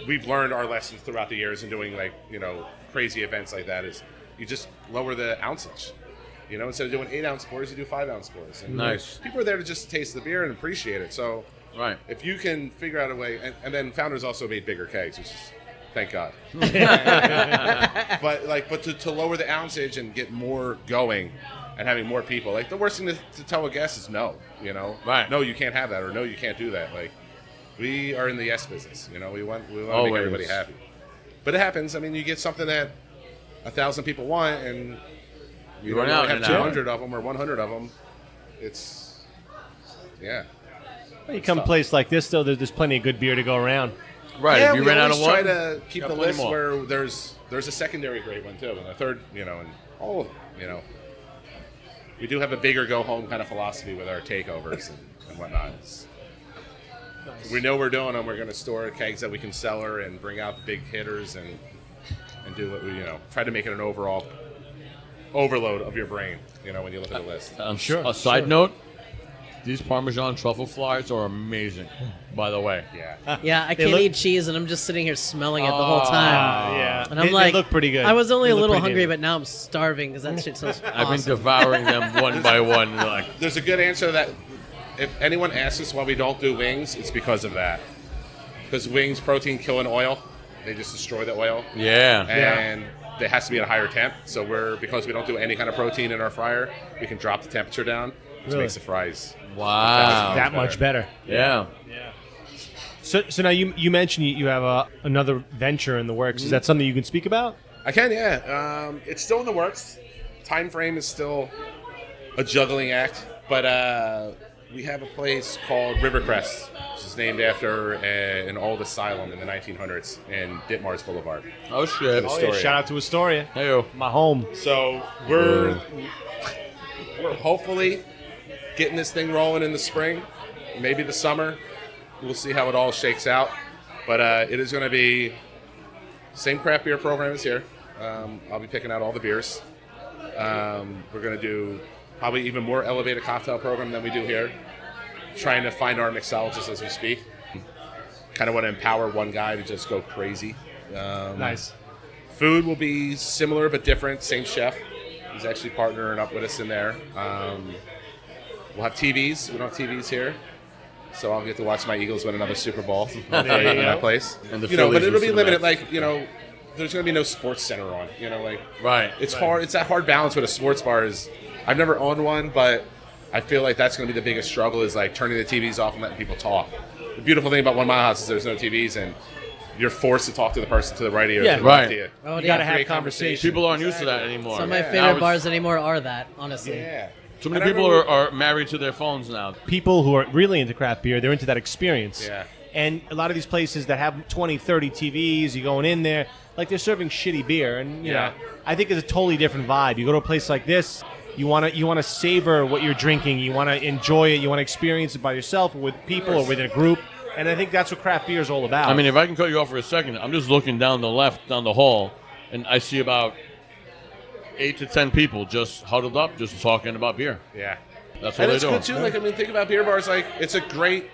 we've learned our lessons throughout the years in doing crazy events like that is you just lower the ounceage. Instead of doing 8-ounce pours, you do 5-ounce pours. And Nice. people are there to just taste the beer and appreciate it. So Right. if you can figure out a way, and then Founders also made bigger kegs, which is, thank God. but to lower the ounceage and get more going and having more people, the worst thing to tell a guest is no, Right. No, you can't have that, or no, you can't do that. We are in the yes business, we want to make Always. everybody happy. But it happens. I mean, you get something that 1,000 people want, and you run don't out have in an hour. 200 of them or 100 of them. Yeah. You come to a place like this, though, there's plenty of good beer to go around. Right. Yeah, if you we ran out always of one, try to keep got the plenty list more. where there's a secondary great one too, and a third, and all of them, We do have a bigger go home kind of philosophy with our takeovers and whatnot. We know we're doing them. We're going to store kegs that we can cellar and bring out the big hitters and do what we try to make it an overall overload of your brain. When you look at the list. Sure. A side note: these Parmesan truffle flies are amazing. By the way. Yeah. Yeah, I They can't look- eat cheese, and I'm just sitting here smelling it the whole time. Yeah. And I'm They like, look pretty good. I was only They a look little pretty hungry, good. but now I'm starving because that shit sounds I've been awesome. devouring them one by one. Like, There's a good answer to that. If anyone asks us why we don't do wings, it's because of that. Because wings, protein killing oil, they just destroy the oil. yeah. And it has to be at a higher temp. So because we don't do any kind of protein in our fryer, we can drop the temperature down, which Really? makes the fries Wow. that much better. Yeah. So now you mentioned you have another venture in the works. Is that something you can speak about? I can, yeah. It's still in the works. Time frame is still a juggling act, but we have a place called River Crest, which is named after an old asylum in the 1900s in Ditmars Boulevard. Oh shit. Oh, yeah. Shout out to Astoria, Hey-o. my home. So we're hopefully getting this thing rolling in the spring, maybe the summer. We'll see how it all shakes out, but it is going to be same craft beer program as here. I'll be picking out all the beers. We're going to do probably even more elevated cocktail program than we do here. Trying to find our mixologist as we speak. Kind of want to empower one guy to just go crazy. Nice. Food will be similar but different. Same chef. He's actually partnering up with us in there. We'll have TVs. We don't have TVs here. So I'll get to watch my Eagles win another Super Bowl in that place. And the but Phillies it'll lose be to the limited. Mets. There's going to be no sports center on. Right. It's hard. It's that hard balance with a sports bar. I've never owned one, but I feel like that's going to be the biggest struggle is like turning the TVs off and letting people talk. The beautiful thing about One Mile House is there's no TVs and you're forced to talk to the person to the right of you. or Yeah. to the left Right. of you. Oh, You yeah. gotta have Create conversation. People aren't used to that anymore. Some of my Yeah. favorite Now it's- bars anymore are that, honestly. Yeah. Too many And I people remember- are married to their phones now. People who are really into craft beer, they're into that experience. Yeah. And a lot of these places that have 20, 30 TVs, you're going in there, like they're serving shitty beer. And, you Yeah. know, I think it's a totally different vibe. You go to a place like this, you want to savor what you're drinking. You want to enjoy it. You want to experience it by yourself or with people or with a group. And I think that's what craft beer is all about. I mean, if I can cut you off for a second, I'm just looking down the hall, and I see about 8 to 10 people just huddled up, just talking about beer. Yeah. That's what And they're it's doing. good too. Think about beer bars. It's a great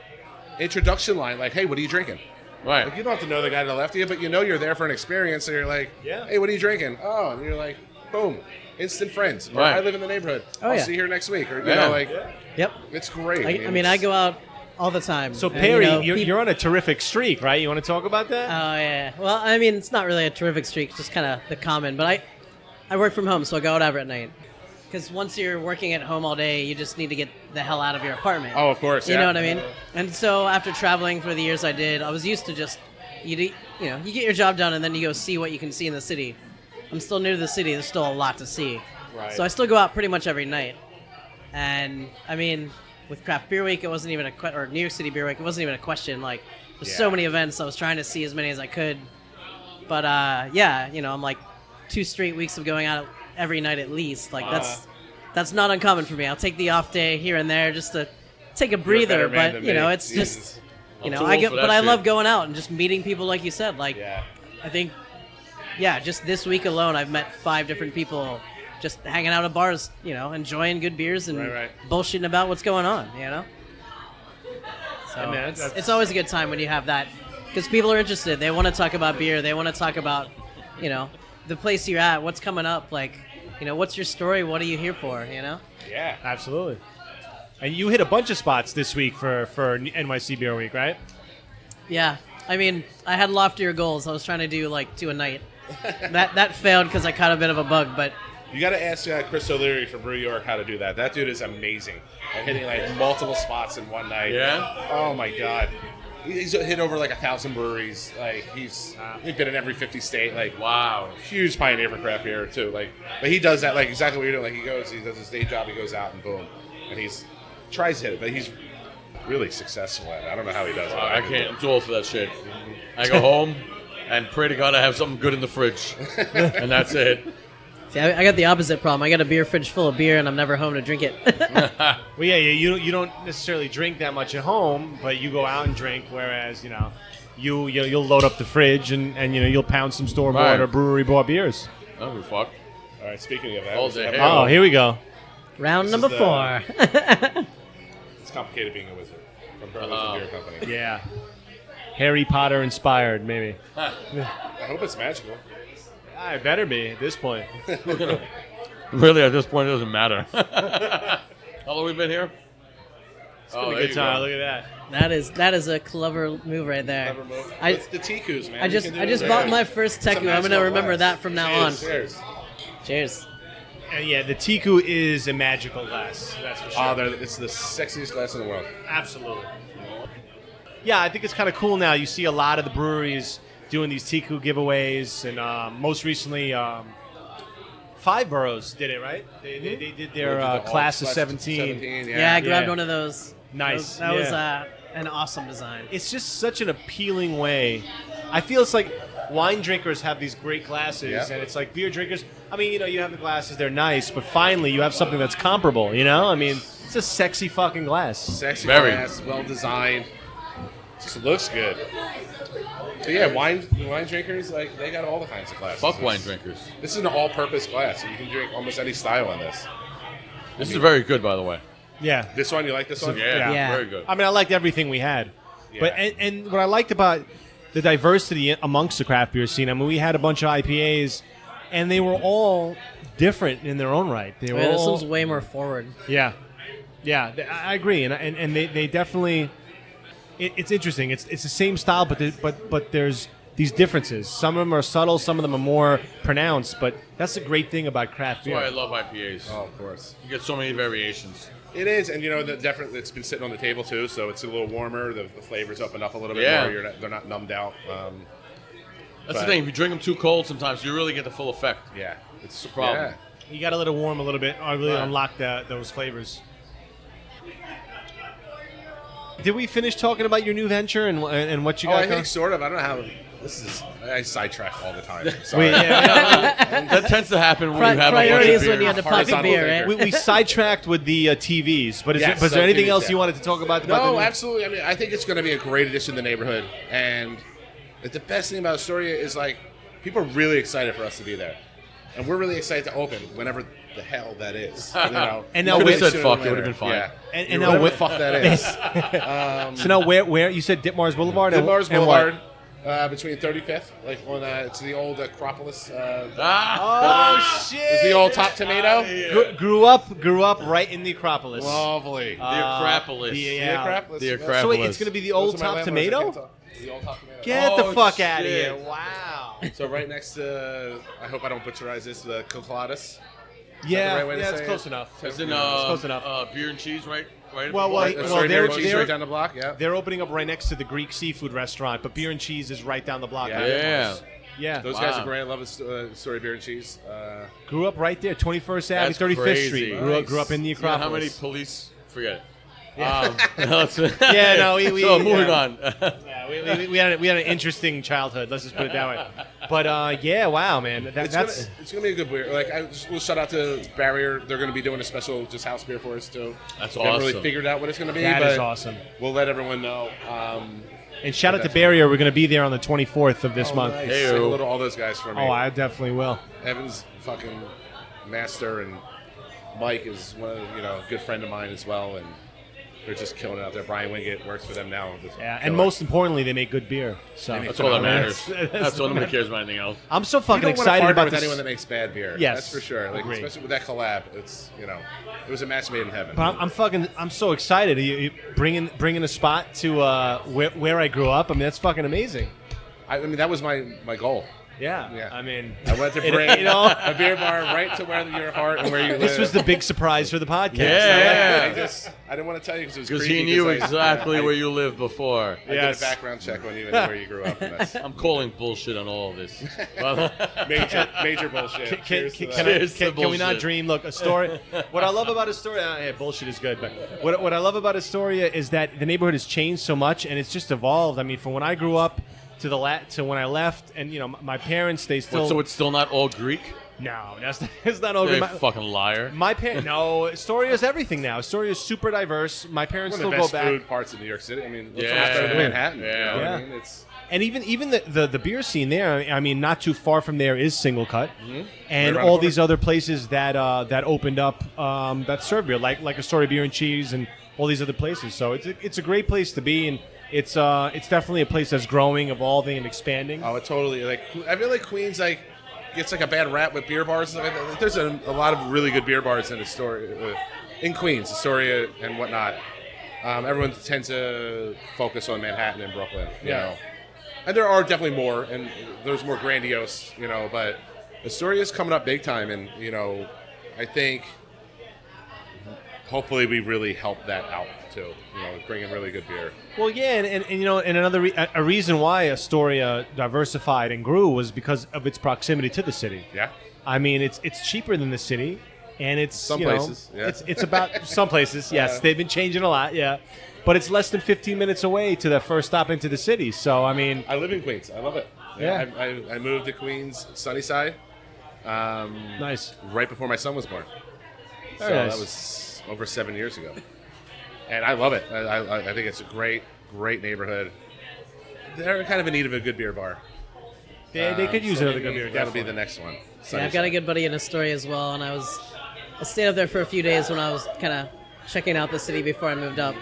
introduction line. Like, hey, what are you drinking? Right. Like, you don't have to know the guy to the left of you, but you're there for an experience. So you're like, Yeah. hey, what are you drinking? Oh, and you're like, boom, instant friends. Or, Right. I live in the neighborhood. Oh, I'll yeah. see you here next week. Or Yeah. Yep. it's great. I mean, I go out all the time. so, and, Perry, you know, you're on a terrific streak, right? You want to talk about that? Oh yeah. Well, I mean, it's not really a terrific streak, just kind of the common. But I work from home, so I go out at night. Because once you're working at home all day, you just need to get the hell out of your apartment. Oh, of course. You yeah. know what I mean? And so after traveling for the years I did, I was used to just you get your job done and then you go see what you can see in the city. I'm still new to the city. There's still a lot to see. Right. So I still go out pretty much every night. And I mean, with Craft Beer Week, it wasn't even or New York City Beer Week, it wasn't even a question. Like, there's so Yeah. many events. I was trying to see as many as I could. But yeah, I'm like 2 straight weeks of going out every night at least. Like that's not uncommon for me. I'll take the off day here and there just to take a breather. better man But than me. it's Jesus. just I'm too I old get. for But that I shit. love going out and just meeting people, like you said. Like Yeah. I think, just this week alone, I've met 5 different people just hanging out at bars, enjoying good beers and Right. bullshitting about what's going on, So I mean, it's always a good time when you have that, because people are interested. They want to talk about beer. They want to talk about, the place you're at, what's coming up, like, what's your story? What are you here for, Yeah. Absolutely. And you hit a bunch of spots this week for NYC Beer Week, right? Yeah. I mean, I had loftier goals. I was trying to do like 2 a night. That failed because I caught a bit of a bug, but You got to ask Chris O'Leary from Brew York how to do that. That dude is amazing at hitting like multiple spots in one night. Yeah? Oh my God. He's hit over like 1,000 breweries. Like he's been in every 50 state. Like Wow. huge pioneer for craft beer too. Like, but he does that like exactly what you're doing. Like he does his day job. He goes out and boom, and tries to hit it. But really successful at it. I don't know how he does it. I can't. I'm too old for that shit. I go home and pray to God I have something good in the fridge, and that's it. See, I got the opposite problem. I got a beer fridge full of beer, and I'm never home to drink it. Well, yeah, you don't necessarily drink that much at home, but you go out and drink. Whereas, you'll load up the fridge and you'll pound some store bought Right. or brewery bought beers. I don't give a fuck. All right, speaking of that, All we day have- hair. Oh, here we go. Round This number is 4. it's complicated being a wizard from Burlington Beer Company. Yeah. Harry Potter inspired, maybe. I hope it's magical. Ah, it better be at this point. Really, at this point, it doesn't matter. How long we been here? It's been a good time. Look at that. that is a clever move right there. Clever move. I It's the Tegus, man. I You just can do I it just there. bought my first It's a Tegu. I'm gonna magical remember glass. that from now on. Cheers. Cheers. And yeah, the Tegu is a magical glass. That's for sure. It's the sexiest glass in the world. Absolutely. Yeah, I think it's kind of cool now. You see a lot of the breweries doing these Tegu giveaways, and most recently, Five Boroughs did it, right? They did their class of 17. Yeah, I grabbed Yeah. one of those. Nice. That was Yeah. an awesome design. It's just such an appealing way. I feel it's like wine drinkers have these great glasses, Yeah. and it's like beer drinkers. I mean, you have the glasses, they're nice, but finally you have something that's comparable, I mean, it's a sexy fucking glass. Sexy Very. glass, well designed. Just looks good. So yeah, wine drinkers, like, they got all the kinds of glasses. Fuck wine drinkers. This is an all-purpose glass, so you can drink almost any style in this. This is very good, by the way. Yeah. This one, you like this one? Yeah, Yeah. very good. I mean, I liked everything we had. Yeah. But and what I liked about the diversity amongst the craft beer scene, I mean, we had a bunch of IPAs, and they were all different in their own right. They were This all, one's way more forward. yeah, I agree, and they definitely. It's interesting. It's the same style, but there's these differences. Some of them are subtle, some of them are more pronounced. But that's the great thing about craft That's why I beer. love IPAs. Oh, of course. You get so many variations. It is, and definitely it's been sitting on the table too, so it's a little warmer. The flavors open up a little bit Yeah. more. They're not numbed out. That's But- the thing. If you drink them too cold, sometimes you really get the full effect. Yeah, it's the problem. Yeah. You got to let it warm a little bit, or really Right. unlock those flavors. Did we finish talking about your new venture and what you Oh, got I going? think sort of. I don't know how. I sidetrack all the time. We, Sorry. yeah, That tends to happen when you have a bunch Priorities of when you beer. had to Hard pop the on beer, the right? we sidetracked with the TVs, but Yes, was there anything TVs, else yeah. you wanted to talk about? the No, new- absolutely. I mean, I think it's going to be a great addition to the neighborhood, and the best thing about Astoria is like people are really excited for us to be there, and we're really excited to open whenever the hell that is. And now You could've wait- said Sooner fuck, than it would've later. been fine. Yeah. And now whatever wait- the fuck that is. So now where you said Ditmars Boulevard? and- Mars and what? Boulevard, between 35th, like on it's the old Acropolis. Oh shit! It's the old Top Tomato. Grew up right in the Acropolis. Lovely. The Acropolis. yeah. Acropolis. The Yeah. Acropolis. So wait, it's gonna be the old Those are my Top landlords, I Tomato? can't talk. The old Top Tomato. Get Oh, the fuck out of shit. here! Wow. So right next to, I hope I don't butcherize this, the Cocoladas. Yeah, right way to yeah, say it's it? close enough. As in it's close enough. beer and cheese, right? Right. Well, right- well, Sorry, they're- beer and cheese they're- right down the block. Yeah. They're opening up right next to the Greek seafood restaurant, but beer and cheese is right down the block. Yeah. by Yeah. Ditmars. Yeah. Those guys Wow. are great. I love Story Beer and Cheese. Grew up right there, 21st Avenue, That's 35th crazy. Street. Nice. Grew up in the You know Acropolis. how many police? Forget it. Yeah, no, we so moving yeah. on. Yeah, we had an interesting childhood. Let's just put it that way. But yeah, wow, man, it's gonna be a good beer. Like we'll shout out to Barrier. They're gonna be doing a special just house beer for us too. That's We haven't really awesome. figured out what it's gonna be. that but is awesome. We'll let everyone know. And shout out to Barrier. We're going to be there on the 24th of this month. Nice. Hey-o. Say hello to all those guys for me. Oh, I definitely will. Evan's fucking master, and Mike is one of a good friend of mine as well, and they're just killing it out there. Brian Wingate works for them now. Just Yeah, and killing most importantly, they make good beer. So That's all that matters. That's- That's all. Nobody cares about anything else. I'm so it. You fucking don't want to excited partner about with this. anyone that makes bad beer. Yes. That's for sure. Like Agreed. especially with that collab, it's it was a match made in heaven. But I'm so excited. You bringing a spot to where I grew up. I mean, that's fucking amazing. I mean, that was my goal. Yeah. I mean, I went to bring a beer bar right to where your heart and where you live. this was the big surprise for the podcast. Yeah. I didn't want to tell you because it was Because creepy. he knew exactly where you lived before. I did a background check on you and where you grew up. And that's I'm calling bullshit on all of this. major bullshit. Can, Cheers to can, that. can we not bullshit. dream? Look, Astoria. What I love about Astoria, bullshit is good, but what I love about Astoria is that the neighborhood has changed so much and it's just evolved. I mean, from when I grew up to to when I left, and my parents, they still. So it's still not all Greek? No, it's not all You're good. a fucking liar. My parents, no, Astoria is everything now. Astoria is super diverse. My parents One of still the go best back. food parts of New York City. I mean, let's Yeah. not start with Manhattan. Yeah. You know what Yeah. I mean? It's And even the beer scene there, I mean, not too far from there is Single Cut, and Right around all the these other places that opened up that serve beer, like Astoria Beer and Cheese, and all these other places. So it's a great place to be, and it's definitely a place that's growing, evolving, and expanding. it totally I feel like Queens gets like a bad rap with beer bars. I mean, there's a lot of really good beer bars in Astoria, in Queens, Astoria, and whatnot. Everyone tends to focus on Manhattan and Brooklyn, you know. And there are definitely more, and there's more grandiose, but Astoria's coming up big time, and, I think hopefully we really help that out, too, bringing really good beer. Well, yeah, and another a reason why Astoria diversified and grew was because of its proximity to the city. Yeah? I mean, it's cheaper than the city, and it's Some places, yeah. It's about some places. Yes, they've been changing a lot. Yeah, but it's less than 15 minutes away to the first stop into the city. So I mean, I live in Queens. I love it. Yeah. I moved to Queens, Sunnyside, nice. right before my son was born. Very nice. That was over 7 years ago. And I love it. I think it's a great neighborhood. They're kind of in need of a good beer bar. They could use another good beer. That'll be definitely. the next one. Yeah, I've got a good buddy in Astoria as well, and I stayed up there for a few days when I was kind of checking out the city before I moved up.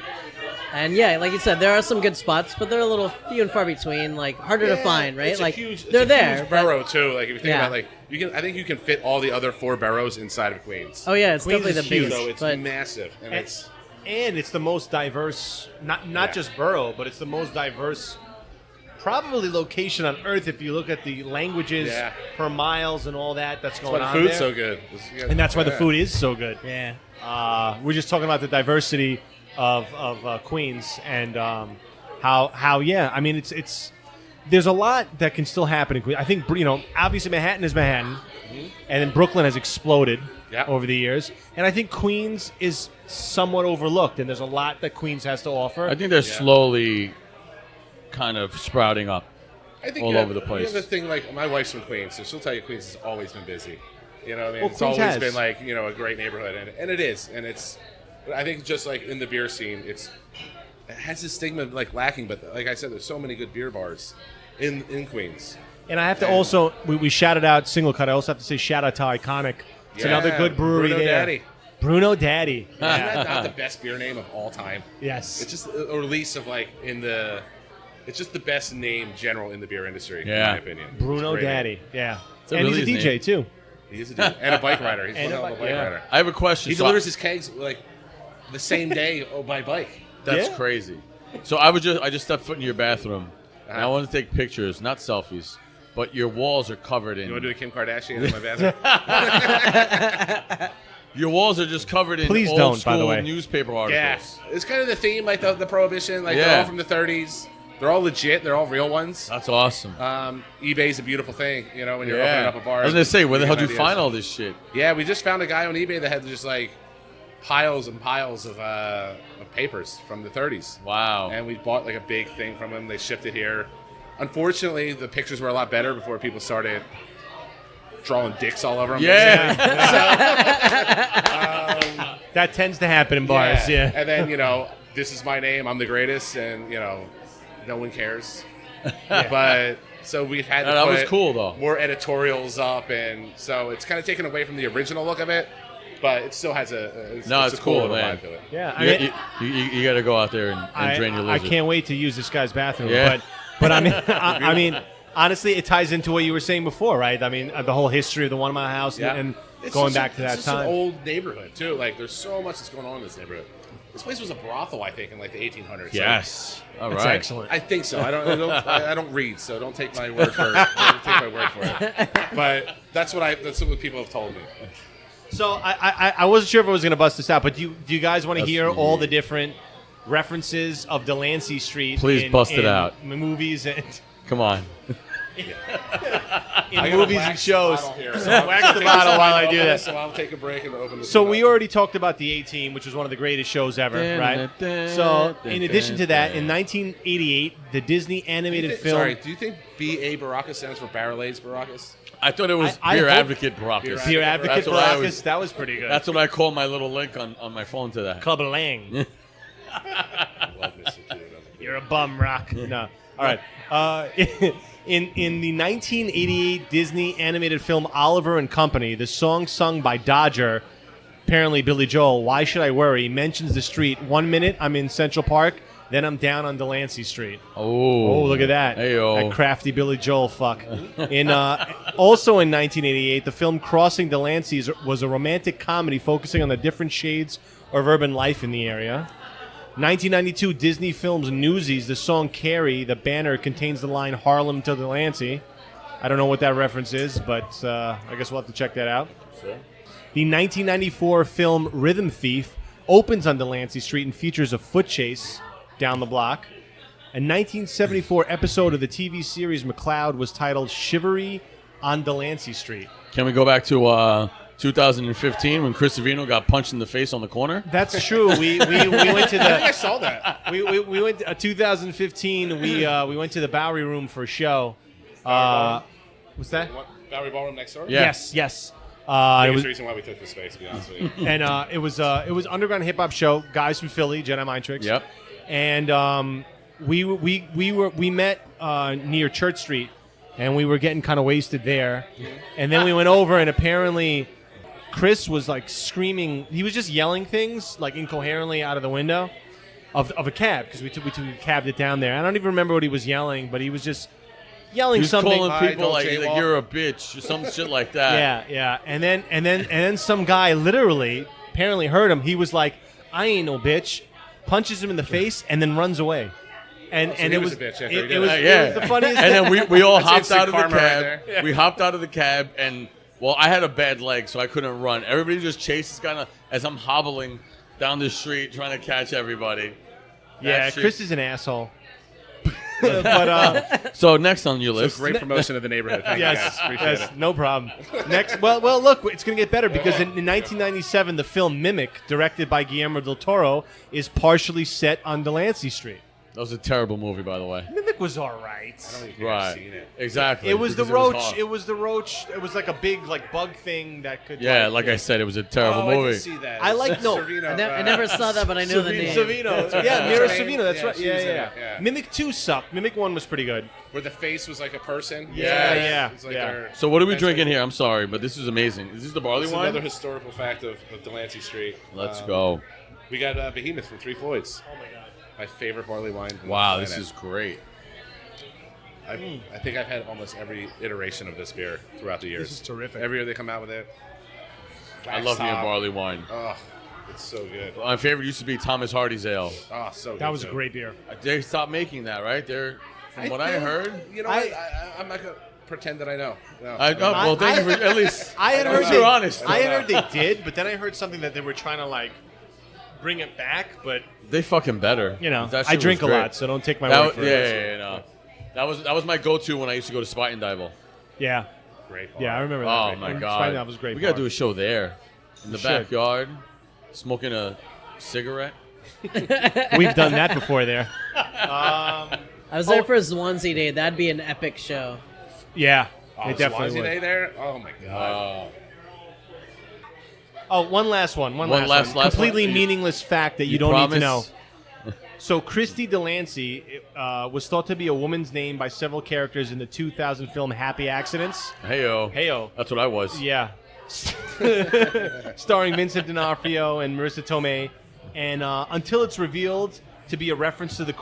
And yeah, like you said, there are some good spots, but they're a little few and far between, like harder to find, right? It's like a they're there. huge borough too. Like if you think Yeah. about I think you can fit all the other 4 boroughs inside of Queens. Oh yeah, it's Queens definitely is the huge, biggest. So it's but massive, and And it's the most diverse, not just borough, but it's the most diverse, probably location on Earth if you look at the languages Yeah. per miles and all that's that's going why the on food's there. so good. And that's why the food is so good. yeah, We're just talking about the diversity of Queens and how yeah. I mean, it's there's a lot that can still happen in Queens. I think obviously Manhattan is Manhattan, and then Brooklyn has exploded over the years, and I think Queens is somewhat overlooked, and there's a lot that Queens has to offer. I think they're slowly kind of sprouting up. I think all you have- over the place. You have the thing, like, my wife's from Queens, so she'll tell you Queens has always been busy. You know what I mean? Well, it's Queens always has. been, like, a great neighborhood, and it is. And it's, I think just like in the beer scene, it has this stigma of, like, lacking, but like I said, there's so many good beer bars in Queens. And I have to also, we shouted out Single Cut. I also have to say shout out to Iconic. It's another good brewery Bruno there. Daddy. Bruno Daddy. Isn't that not the best beer name of all time? Yes. It's just a release of, like, it's just the best name general in the beer industry, in Yeah. my opinion. It's Bruno a great Daddy. name. Yeah. a And he's a really DJ name. too. He is a dude. And a bike rider. He's And one a hell of a bike- bike Yeah. rider. I have a question. He So delivers his kegs, like, the same day by bike. That's Yeah. crazy. So I just stepped foot in your bathroom, and I Uh-huh. want to take pictures, not selfies, but your walls are covered in. You want to do a Kim Kardashian in my bathroom? Your walls are just covered in Please old don't, school by the way. newspaper Yeah. articles. It's kind of the theme, like the Prohibition. Like, they're Yeah. all from the 30s. They're all legit. They're all real ones. That's awesome. eBay's a beautiful thing, when you're opening Yeah. up a bar. I was gonna say, where the hell get did you find ideas. all this shit? Yeah, we just found a guy on eBay that had just, like, piles and piles of papers from the 30s. Wow. And we bought, like, a big thing from him. They shipped it here. Unfortunately, the pictures were a lot better before people started drawing dicks all over them. Yeah. That tends to happen in bars. Yeah. And then, this is my name, I'm the greatest, and, no one cares. But, so we've had to that put was cool, though. more editorials up, and so it's kind of taken away from the original look of it, but it still has it's No, a it's cool cool, little man. vibe to it. Yeah. I mean, You got to go out there and drain your I lizard. can't wait to use this guy's bathroom. Yeah. But I mean, I mean, honestly, it ties into what you were saying before, right? I mean, the whole history of the 1 Mile House Yeah. and going back to that it's time. It's an old neighborhood too. Like there's so much that's going on in this neighborhood. This place was a brothel, I think, in like the 1800s. Yes. All right. That's excellent. I think so. I don't read, so don't take my word for it. Don't take my word for it. But that's what people have told me. So I wasn't sure if I was going to bust this out, but do you guys want to hear all the different references of Delancey Street? Please bust it out. In movies and Come on. in movies and shows. Wax the bottle while I do that. So I'll take a break and open this. So one we up. already talked about the A-Team, which was one of the greatest shows ever, right? So in addition to that, in 1988, the Disney animated film. Sorry, do you think B.A. Baracus stands for Barrel-Aged Baracus? I thought it was I Beer hope- Advocate Baracus. Beer Advocate That's what I Baracus, was- that was pretty good. That's what I call my little link on my phone to that. Club Lang. I love Mr. Q. You're a bum, Rock. No. All right. In the 1988 Disney animated film Oliver and Company, the song sung by Dodger, apparently Billy Joel, Why Should I Worry, mentions the street. 1 minute I'm in Central Park, then I'm down on Delancey Street. Oh, Look at that. Hey-o. That crafty Billy Joel fuck. Also in 1988, the film Crossing Delancey was a romantic comedy focusing on the different shades of urban life in the area. 1992 Disney films Newsies, the song Carrie, the banner contains the line Harlem to Delancey. I don't know what that reference is, but I guess we'll have to check that out. Sure. The 1994 film Rhythm Thief opens on Delancey Street and features a foot chase down the block. A 1974 episode of the TV series McCloud was titled Chivalry on Delancey Street. Can we go back to 2015 when Chris Savino got punched in the face on the corner? That's true. We went to I the saw that. we went 2015. We went to the Bowery Room for a show. What's that? What, Bowery Ballroom next door? Yeah. Yes. It Biggest was, reason why we took the space, to be honest with you. and it was underground hip hop show. Guys from Philly, Jedi Mind Tricks. Yep. And we met near Church Street, and we were getting kind of wasted there. And then we went over, and apparently Chris was like screaming. He was just yelling things like incoherently out of the window of a cab, because we cabbed it down there. I don't even remember what he was yelling, but he was just yelling He was something. calling people Don't like jaywalk. you're a bitch or some shit like that. Yeah. And then some guy literally apparently heard him. He was like, "I ain't no bitch," punches him in the face, and then runs away. And he it was was a bitch after he it, did it was that. it was the funniest. And then we all That's hopped instant out of the karma right cab. there. We hopped out of the cab, and well, I had a bad leg, so I couldn't run. Everybody just chases kind of as I'm hobbling down the street trying to catch everybody. Yeah, That shit- Chris is an asshole. But So next on your So list, great promotion of the neighborhood. Thank you guys. yes, Appreciate yes, it. no problem. Next, well, look, it's going to get better because in 1997, the film Mimic, directed by Guillermo del Toro, is partially set on Delancey Street. that was a terrible movie, by the way. Mimic was all right. I don't think I've Right, seen it. exactly. It was the because roach. hard. It was the roach. It was like a big bug thing that could. Yeah, like I said, it was a terrible Oh, I movie. did see that. I like- no. Servino, I never saw that, but I know the name. Savino. Yeah, Mira Savino. Savino. That's Yeah, right. she was in Yeah. it, yeah. Mimic 2 sucked. Mimic 1 was pretty good. Where the face was like a person. Yeah. It's like Yeah. their- So what are we that's drinking like- here? I'm sorry, but this is amazing. Is this the barley This is wine? another historical fact of Delancey Street. Let's go. We got Behemoth from Three Floyds. Oh my god. My favorite barley wine. on the Wow, this planet. is great. I think I've had almost every iteration of this beer throughout the years. This is terrific. Every year they come out with it. I love me a Wax top. barley wine. Oh, it's so good. My favorite used to be Thomas Hardy's Ale. Oh, so good. That was a too. great beer. They stopped making that, right? They're from what I think- heard. You know what? I'm not going to pretend that I know. No. Well, thank you for at least. I had at heard least they, you're honest. I had heard they did, but then I heard something that they were trying to like bring it back. But They fucking better. you know, That I shit drink a was great. lot, so don't take my That word was, for yeah, it. yeah, yeah, no. That was my go-to when I used to go to Spite Dival. Yeah, Great bar. yeah, I remember that. Oh Great my bar. god, That was a great. We gotta bar. do a show there, in the should. backyard, smoking a cigarette. We've done that before there. I was there for Swansea Day. That'd be an epic show. Yeah, Oh, it definitely Swansea would. Day there? Oh, my God. Oh, one last one. One last one. last Completely one? meaningless fact that you don't need to know. So Christy Delancey was thought to be a woman's name by several characters in the 2000 film Happy Accidents. Heyo. Heyo. That's what I was. Yeah. Starring Vincent D'Onofrio and Marissa Tomei. And until it's revealed to be a reference to the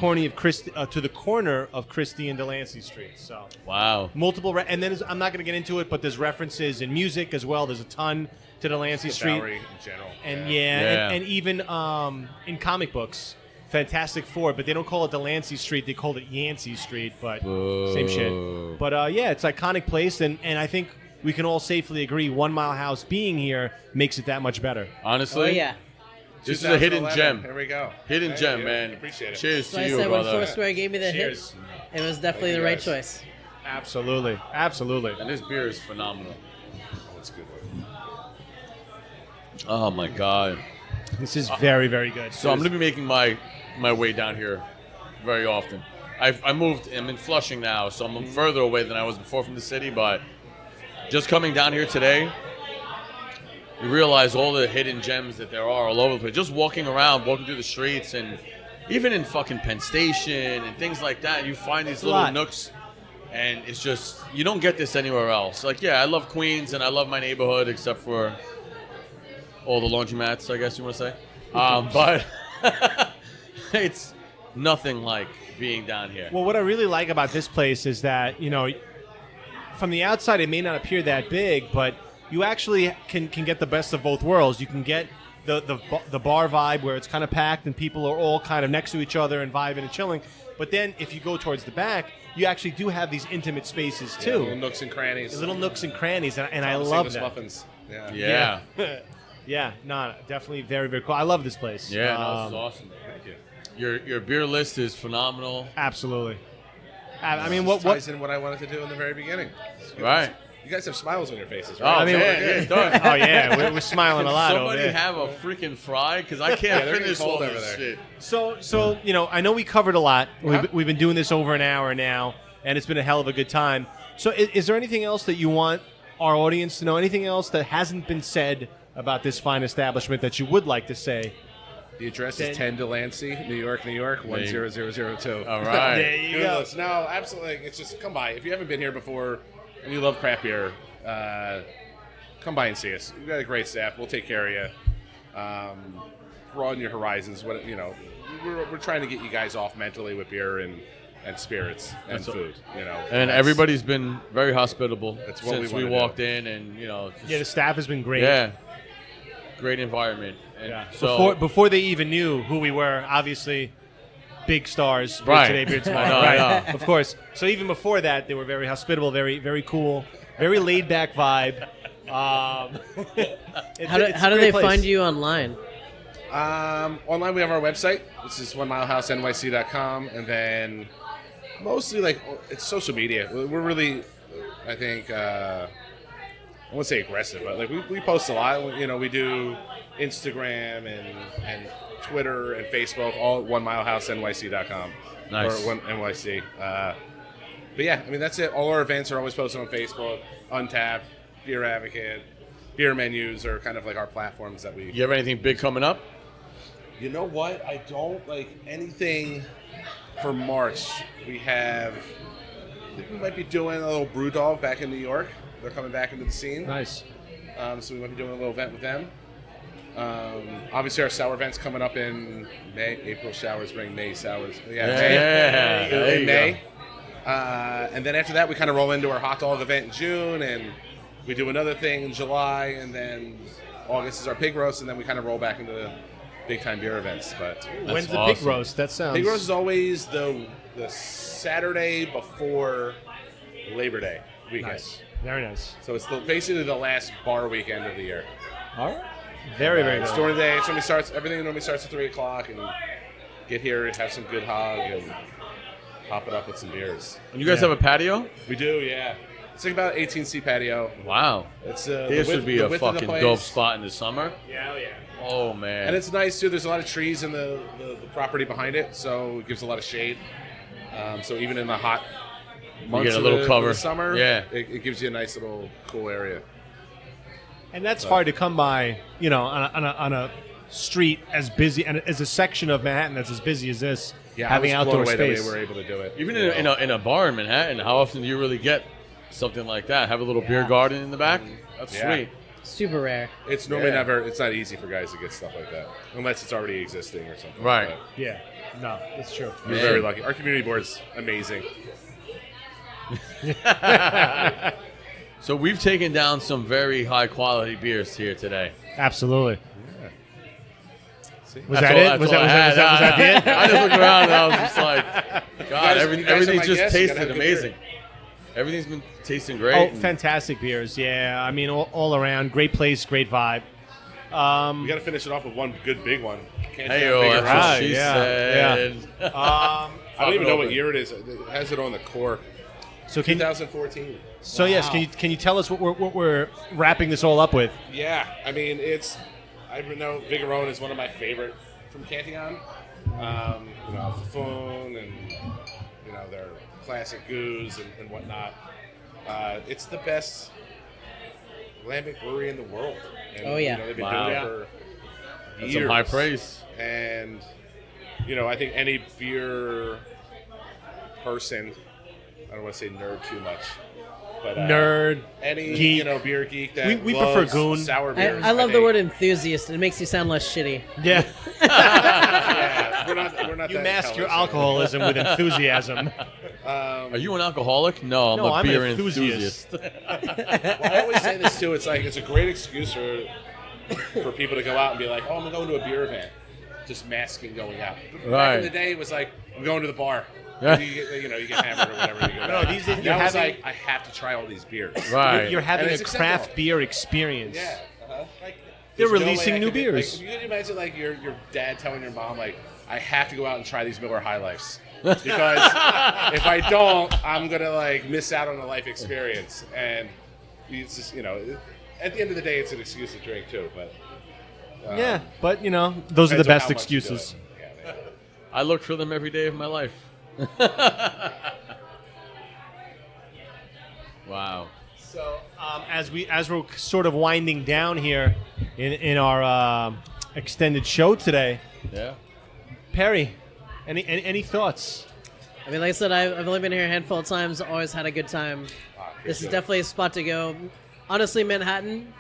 corner of Christie and Delancey Street. So Wow. multiple, and then I'm not going to get into it, but there's references in music as well. There's a ton. to Delancey The Street. Bowery in general. And Yeah. And even in comic books, Fantastic Four, but they don't call it Delancey Street; they called it Yancey Street. But same shit. But yeah, it's an iconic place, and I think we can all safely agree 1 Mile House being here makes it that much better. Honestly, Oh yeah. this is a hidden 2011. gem. Here we go. Hidden Thank gem, you. man. Appreciate it. Cheers So to I you, said when brother. Foursquare gave me the Cheers. hit, it was definitely Thank the you, right guys. choice. Absolutely, absolutely. And this beer is phenomenal. That's good. Oh my god. This is very, very good. So I'm gonna be making my way down here very often. I moved. I'm in Flushing now, so I'm further away than I was before from the city. But just coming down here today, you realize all the hidden gems that there are all over the place. Just walking around, walking through the streets, and even in fucking Penn Station and things like that, you find these little lot. nooks. And it's just, you don't get this anywhere else. Like, yeah, I love Queens and I love my neighborhood, except for all the laundromats, I guess you want to say. But it's nothing like being down here. Well, what I really like about this place is that, from the outside it may not appear that big, but you actually can get the best of both worlds. You can get the bar vibe where it's kind of packed and people are all kind of next to each other and vibing and chilling. But then if you go towards the back, you actually do have these intimate spaces Yeah, too. little nooks and crannies. Little nooks and crannies, and I Thomas love English that. muffins. Yeah. Yeah. Yeah, no, definitely very, very cool. I love this place. Yeah, no, this is awesome. Thank you. Your beer list is phenomenal. Absolutely. I mean, This what? ties in what I wanted to do in the very beginning. Right. You guys have smiles on your faces, Oh, right? I mean, man, yeah, it does. Oh yeah, we're smiling a lot over Somebody there. have a freaking fry? Because I can't they're getting finish cold all over this there. shit. So I know we covered a lot. Uh-huh. We've been doing this over an hour now, and it's been a hell of a good time. So is there anything else that you want our audience to know? Anything else that hasn't been said about this fine establishment that you would like to say? The address is 10 Delancey, New York, 10002. All right. There you go. Goodness. No, absolutely. It's just come by. If you haven't been here before and you love craft beer, come by and see us. We've got a great staff. We'll take care of you. Broaden your horizons. We're trying to get you guys off mentally with beer and spirits and food. And That's- everybody's been very hospitable That's what since we we wanna walked in, and just, Yeah, the staff has been great. yeah, great environment. And Yeah. so Before they even knew who we were, obviously, big stars. Beer Right. Today, Beer Tomorrow. I know, right. I know. Of course. So even before that, they were very hospitable, very, very cool, very laid back vibe. How do they find you online? Online, we have our website, which is onemilehousenyc.com, and then mostly it's social media. We're really, I think, I won't say aggressive, but we post a lot. We do Instagram and Twitter and Facebook, all at onemilehousenyc.com. Nice. Or one NYC. But yeah, I mean, that's it. All our events are always posted on Facebook. Untapped, Beer Advocate, beer menus are kind of like our platforms that we. you have anything big coming up? You know what? I don't like anything for March. I think we might be doing a little brew dog back in New York. They're coming back into the scene. Nice. So we might be doing a little event with them. Obviously, our sour event's coming up in May. April showers bring May sours. Yeah, May. there In you May. And then after that, we kind of roll into our hot dog event in June, and we do another thing in July, and then August is our pig roast, and then we kind of roll back into the big time beer events. But When's the awesome. pig roast? That sounds. pig roast is always the Saturday before Labor Day weekend. Nice. Very nice. So it's basically the last bar weekend of the year. All right. Very, very It's good. during the day. Everything normally starts at 3 o'clock, and get here and have some good hog and pop it up with some beers. And you guys Yeah. have a patio? We do, yeah. It's like about 18-seat patio. Wow. It's This would be a fucking dope spot in the summer. Yeah, yeah. Oh man. And it's nice too. There's a lot of trees in the property behind it, so it gives a lot of shade. So even in the hot months get a of little the, cover. of the summer, Yeah. it gives you a nice little cool area. And that's hard to come by, on a street as busy and as a section of Manhattan that's as busy as this. Yeah, having I was blown outdoor away that space. we were able to do it. Even you know. in a bar in Manhattan, how often do you really get something like that? Have a little beer garden in the back? That's Yeah. sweet. Super rare. It's normally Yeah. it's not easy for guys to get stuff like that unless it's already existing or something. Right. But Yeah. No, that's true. we're Man. very lucky. Our community board's amazing. So we've taken down some very high quality beers here today. Absolutely. See? Was That's that all- it? that's Was all I had. that it? I just looked around and I was just like, God, guys- you guys are everything's my just guests. You gotta tasted have good amazing. beer. Everything's been tasting great. Oh, and- fantastic beers. Yeah, I mean, all around, great place, great vibe. We got to finish it off with one good big one. Can't Hey, have yo, bigger that's round. what she yeah, said. I don't even know what Open. year it is. It has it on the cork. So can 2014. so yes, can you tell us what we're wrapping this all up with? Yeah, I mean I know Vigorone is one of my favorite from Cantillon. Fafun and their classic goose and whatnot. It's the best lambic brewery in the world. And, Oh, yeah. they've been Wow. doing it for That's years. some high praise. And I think any beer person, I don't want to say nerd too much, but Nerd. any geek. beer geek that We loves prefer goon. sour I, beers. I love the think- word enthusiast. It makes you sound less shitty. Yeah, Yeah, we're not you that mask your intelligent. alcoholism with enthusiasm. Are you an alcoholic? No, No, I'm a I'm an beer enthusiast. Well, I always say this too. It's like it's a great excuse for people to go out and be like, "Oh, I'm going to a beer event," just masking going out. But Right. Back in the day, it was like, "I'm going to the bar." Yeah. You get hammered or whatever. You go No, back. these days now you're it's having- like I have to try all these beers. Right. You're having And a it's craft acceptable. beer experience. Yeah. They're There's no way releasing I new could- beers. Like, you can imagine like your dad telling your mom like, "I have to go out and try these Miller High Lifes because if I don't, I'm gonna like miss out on a life experience." And it's just at the end of the day, it's an excuse to drink too. But Yeah, but those are the depends on best how much you do excuses. it. Yeah, they- I look for them every day of my life. Wow. So as we're sort of winding down here in our extended show today, Yeah. Perry, any thoughts? I mean, like I said, I've only been here a handful of times. Always had a good time. This is definitely a spot to go. Honestly, Manhattan,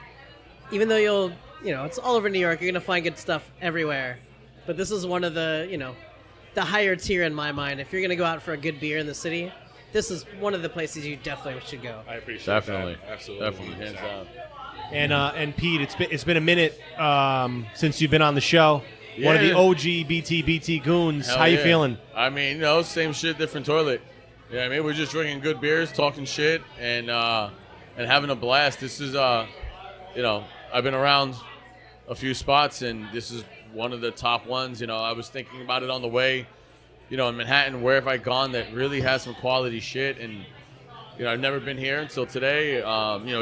even though it's all over New York, you're gonna find good stuff everywhere. But this is one of the, the higher tier in my mind. If you're gonna go out for a good beer in the city, this is one of the places you definitely should go. I appreciate Definitely. that. Absolutely. Definitely. Hands down. And Pete, it's been a minute since you've been on the show. One of the Yeah. OG BTBT goons. Hell How you yeah. feeling? I mean, same shit, different toilet. Yeah, I mean, we're just drinking good beers, talking shit, and having a blast. This is, I've been around a few spots, and this is one of the top ones. I was thinking about it on the way. In Manhattan, where have I gone that really has some quality shit? And I've never been here until today.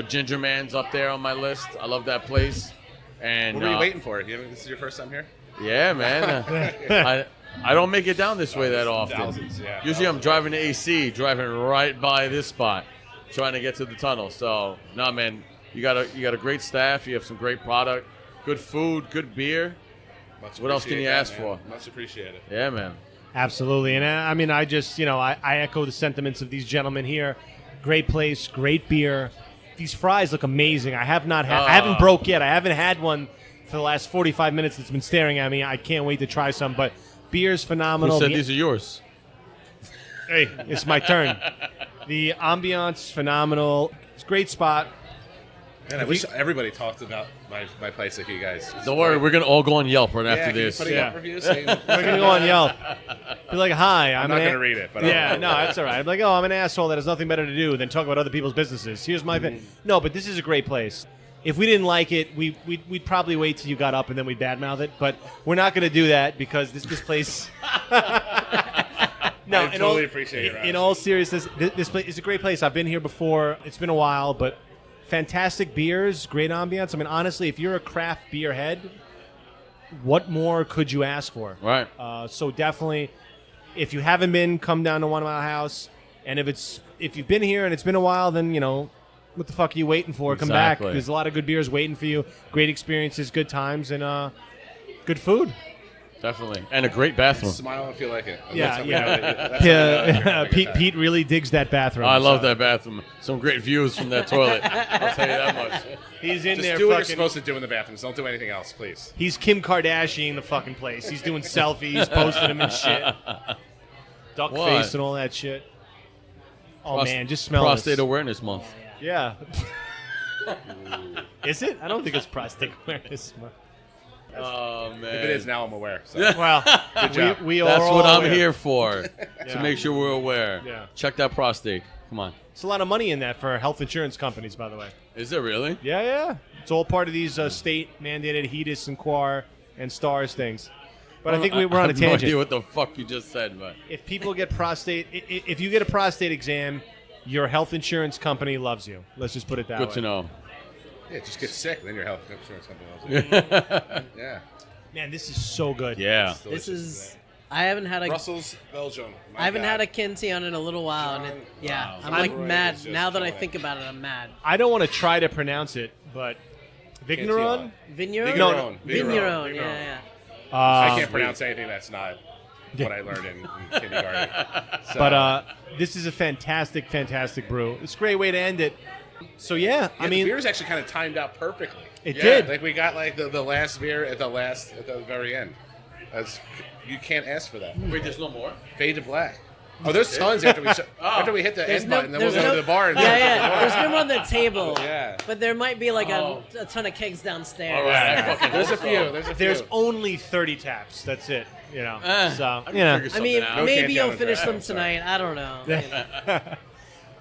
Ginger Man's up there on my list. I love that place. And What were you waiting for? This is your first time here? yeah, man. I don't make it down this way that often. Thousands, yeah. Usually I'm driving to AC, driving right by this spot, trying to get to the tunnel. So, no, man, you got a great staff. You have some great product, good food, good beer. Much What else can appreciate you that, ask man. for? Much appreciated. Yeah, man. Absolutely. And I mean, I just, I echo the sentiments of these gentlemen here. Great place, great beer. These fries look amazing. I have not had, I haven't broke yet. I haven't had one for the last 45 minutes. It's been staring at me. I can't wait to try some. But beer's phenomenal. Who said these are yours? Hey, it's my turn. The ambiance, phenomenal. It's a great spot. Man, I wish everybody talked about my place like you guys. Don't worry, we're going to all go on Yelp right Yeah, after can you this. putting Yeah. up reviews saying, We're going to go on Yelp. Be like, hi, I'm not going to read it, but Yeah, no, that's all right. I'm like, oh, I'm an asshole that has nothing better to do than talk about other people's businesses. Here's my No, but this is a great place. If we didn't like it, we'd probably wait till you got up and then we'd badmouth it. But we're not going to do that because this place. No, I totally appreciate your in all seriousness, this place is a great place. I've been here before. It's been a while, but fantastic beers, great ambiance. I mean, honestly, if you're a craft beer head, what more could you ask for? Right. So definitely, if you haven't been, come down to 1 Mile House. And if you've been here and it's been a while, then what the fuck are you waiting for? Come back. Exactly. There's a lot of good beers waiting for you. Great experiences, good times, and good food. Definitely. And a great bathroom. smile if you like it. Yeah, That's yeah. how we know that- that's how we know that you're having a good Pete, time. Pete really digs that bathroom. I love so that bathroom. Some great views from that toilet. I'll tell you that much. He's in Just there do what you're fucking. supposed to do in the bathrooms. Don't do anything else, please. He's Kim Kardashian the fucking place. He's doing selfies, posting them and shit. Duck What? face and all that shit. Oh Prost- man, just smell Prostate this. Awareness Month. Yeah. Is it? I don't think it's prostate awareness month. Oh man. If it is now, I'm aware. So. Well, job. we are That's all what I'm aware. here for. Yeah. To make sure we're aware. Yeah. Check that prostate. Come on. It's a lot of money in that for health insurance companies, by the way. Is it really? Yeah. It's all part of these state-mandated HEDIS and QAR and STARS things. But I think we're on a I have no tangent. idea what the fuck you just said, but If people get if you get a prostate exam, your health insurance company loves you. Let's just put it that way. good to know. Yeah, just get sick, then your health insurance company loves it. Yeah. Man, this is so good. Yeah. This is. I haven't had a. Brussels, Belgium. I haven't had a Cantillon in a little while, and Wow. I'm like Brewery mad. is just Now that I killing think it. about it, I'm mad. I don't want to try to pronounce it, but Vigneron? Vigneron? Vigneron. Vigneron, yeah. I can't pronounce anything that's not what I learned in kindergarten. So, But this is a fantastic, fantastic brew. It's a great way to end it. So, yeah, I the mean, beer is actually kind of timed out perfectly. it did. Like we got like the last beer at the very end. You can't ask for that. Wait, there's no more? Fade to black. Oh, there's tons after we hit the end button. Then we'll go to the bar. And There's no one on the table. Yeah. But there might be like a ton of kegs downstairs. All right. I fucking There's a hope so. few. There's only 30 taps. That's it. So, I can you know. figure I mean, something out. No maybe Cantillon you'll and finish Draft, them I'm sorry. tonight. I don't know. You know.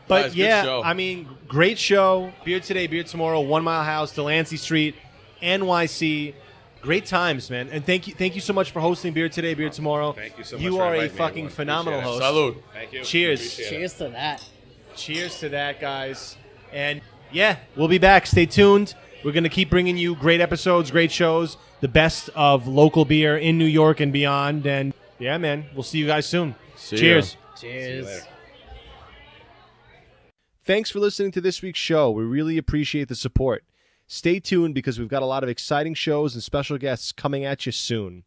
But Guys, good yeah, show. I mean, great show. Beer today, beer tomorrow. 1 Mile House, Delancey Street, NYC. Great times, man. And thank you so much for hosting Beer Today, Beer Tomorrow. Thank you so much You for are a inviting me, fucking everyone. phenomenal Appreciate host. Salud. Thank you. Cheers. Appreciate it. Cheers to that. Cheers to that, guys. And yeah, we'll be back. Stay tuned. We're going to keep bringing you great episodes, great shows, the best of local beer in New York and beyond. And yeah, man, we'll see you guys soon. See ya. Cheers. See you Cheers. later. Thanks for listening to this week's show. We really appreciate the support. Stay tuned because we've got a lot of exciting shows and special guests coming at you soon.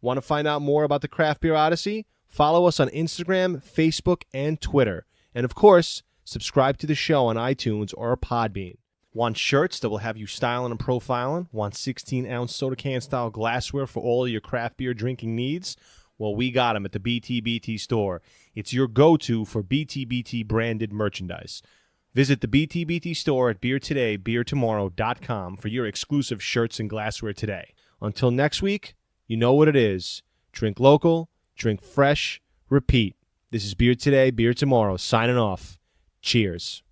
Want to find out more about the Craft Beer Odyssey? Follow us on Instagram, Facebook, and Twitter. And of course, subscribe to the show on iTunes or Podbean. Want shirts that will have you styling and profiling? Want 16-ounce soda can style glassware for all of your craft beer drinking needs? Well, we got them at the BTBT store. It's your go-to for BTBT branded merchandise. Visit the BTBT store at beertomorrow.com for your exclusive shirts and glassware today. Until next week, you know what it is. Drink local, drink fresh, repeat. This is Beer Today, Beer Tomorrow, signing off. Cheers.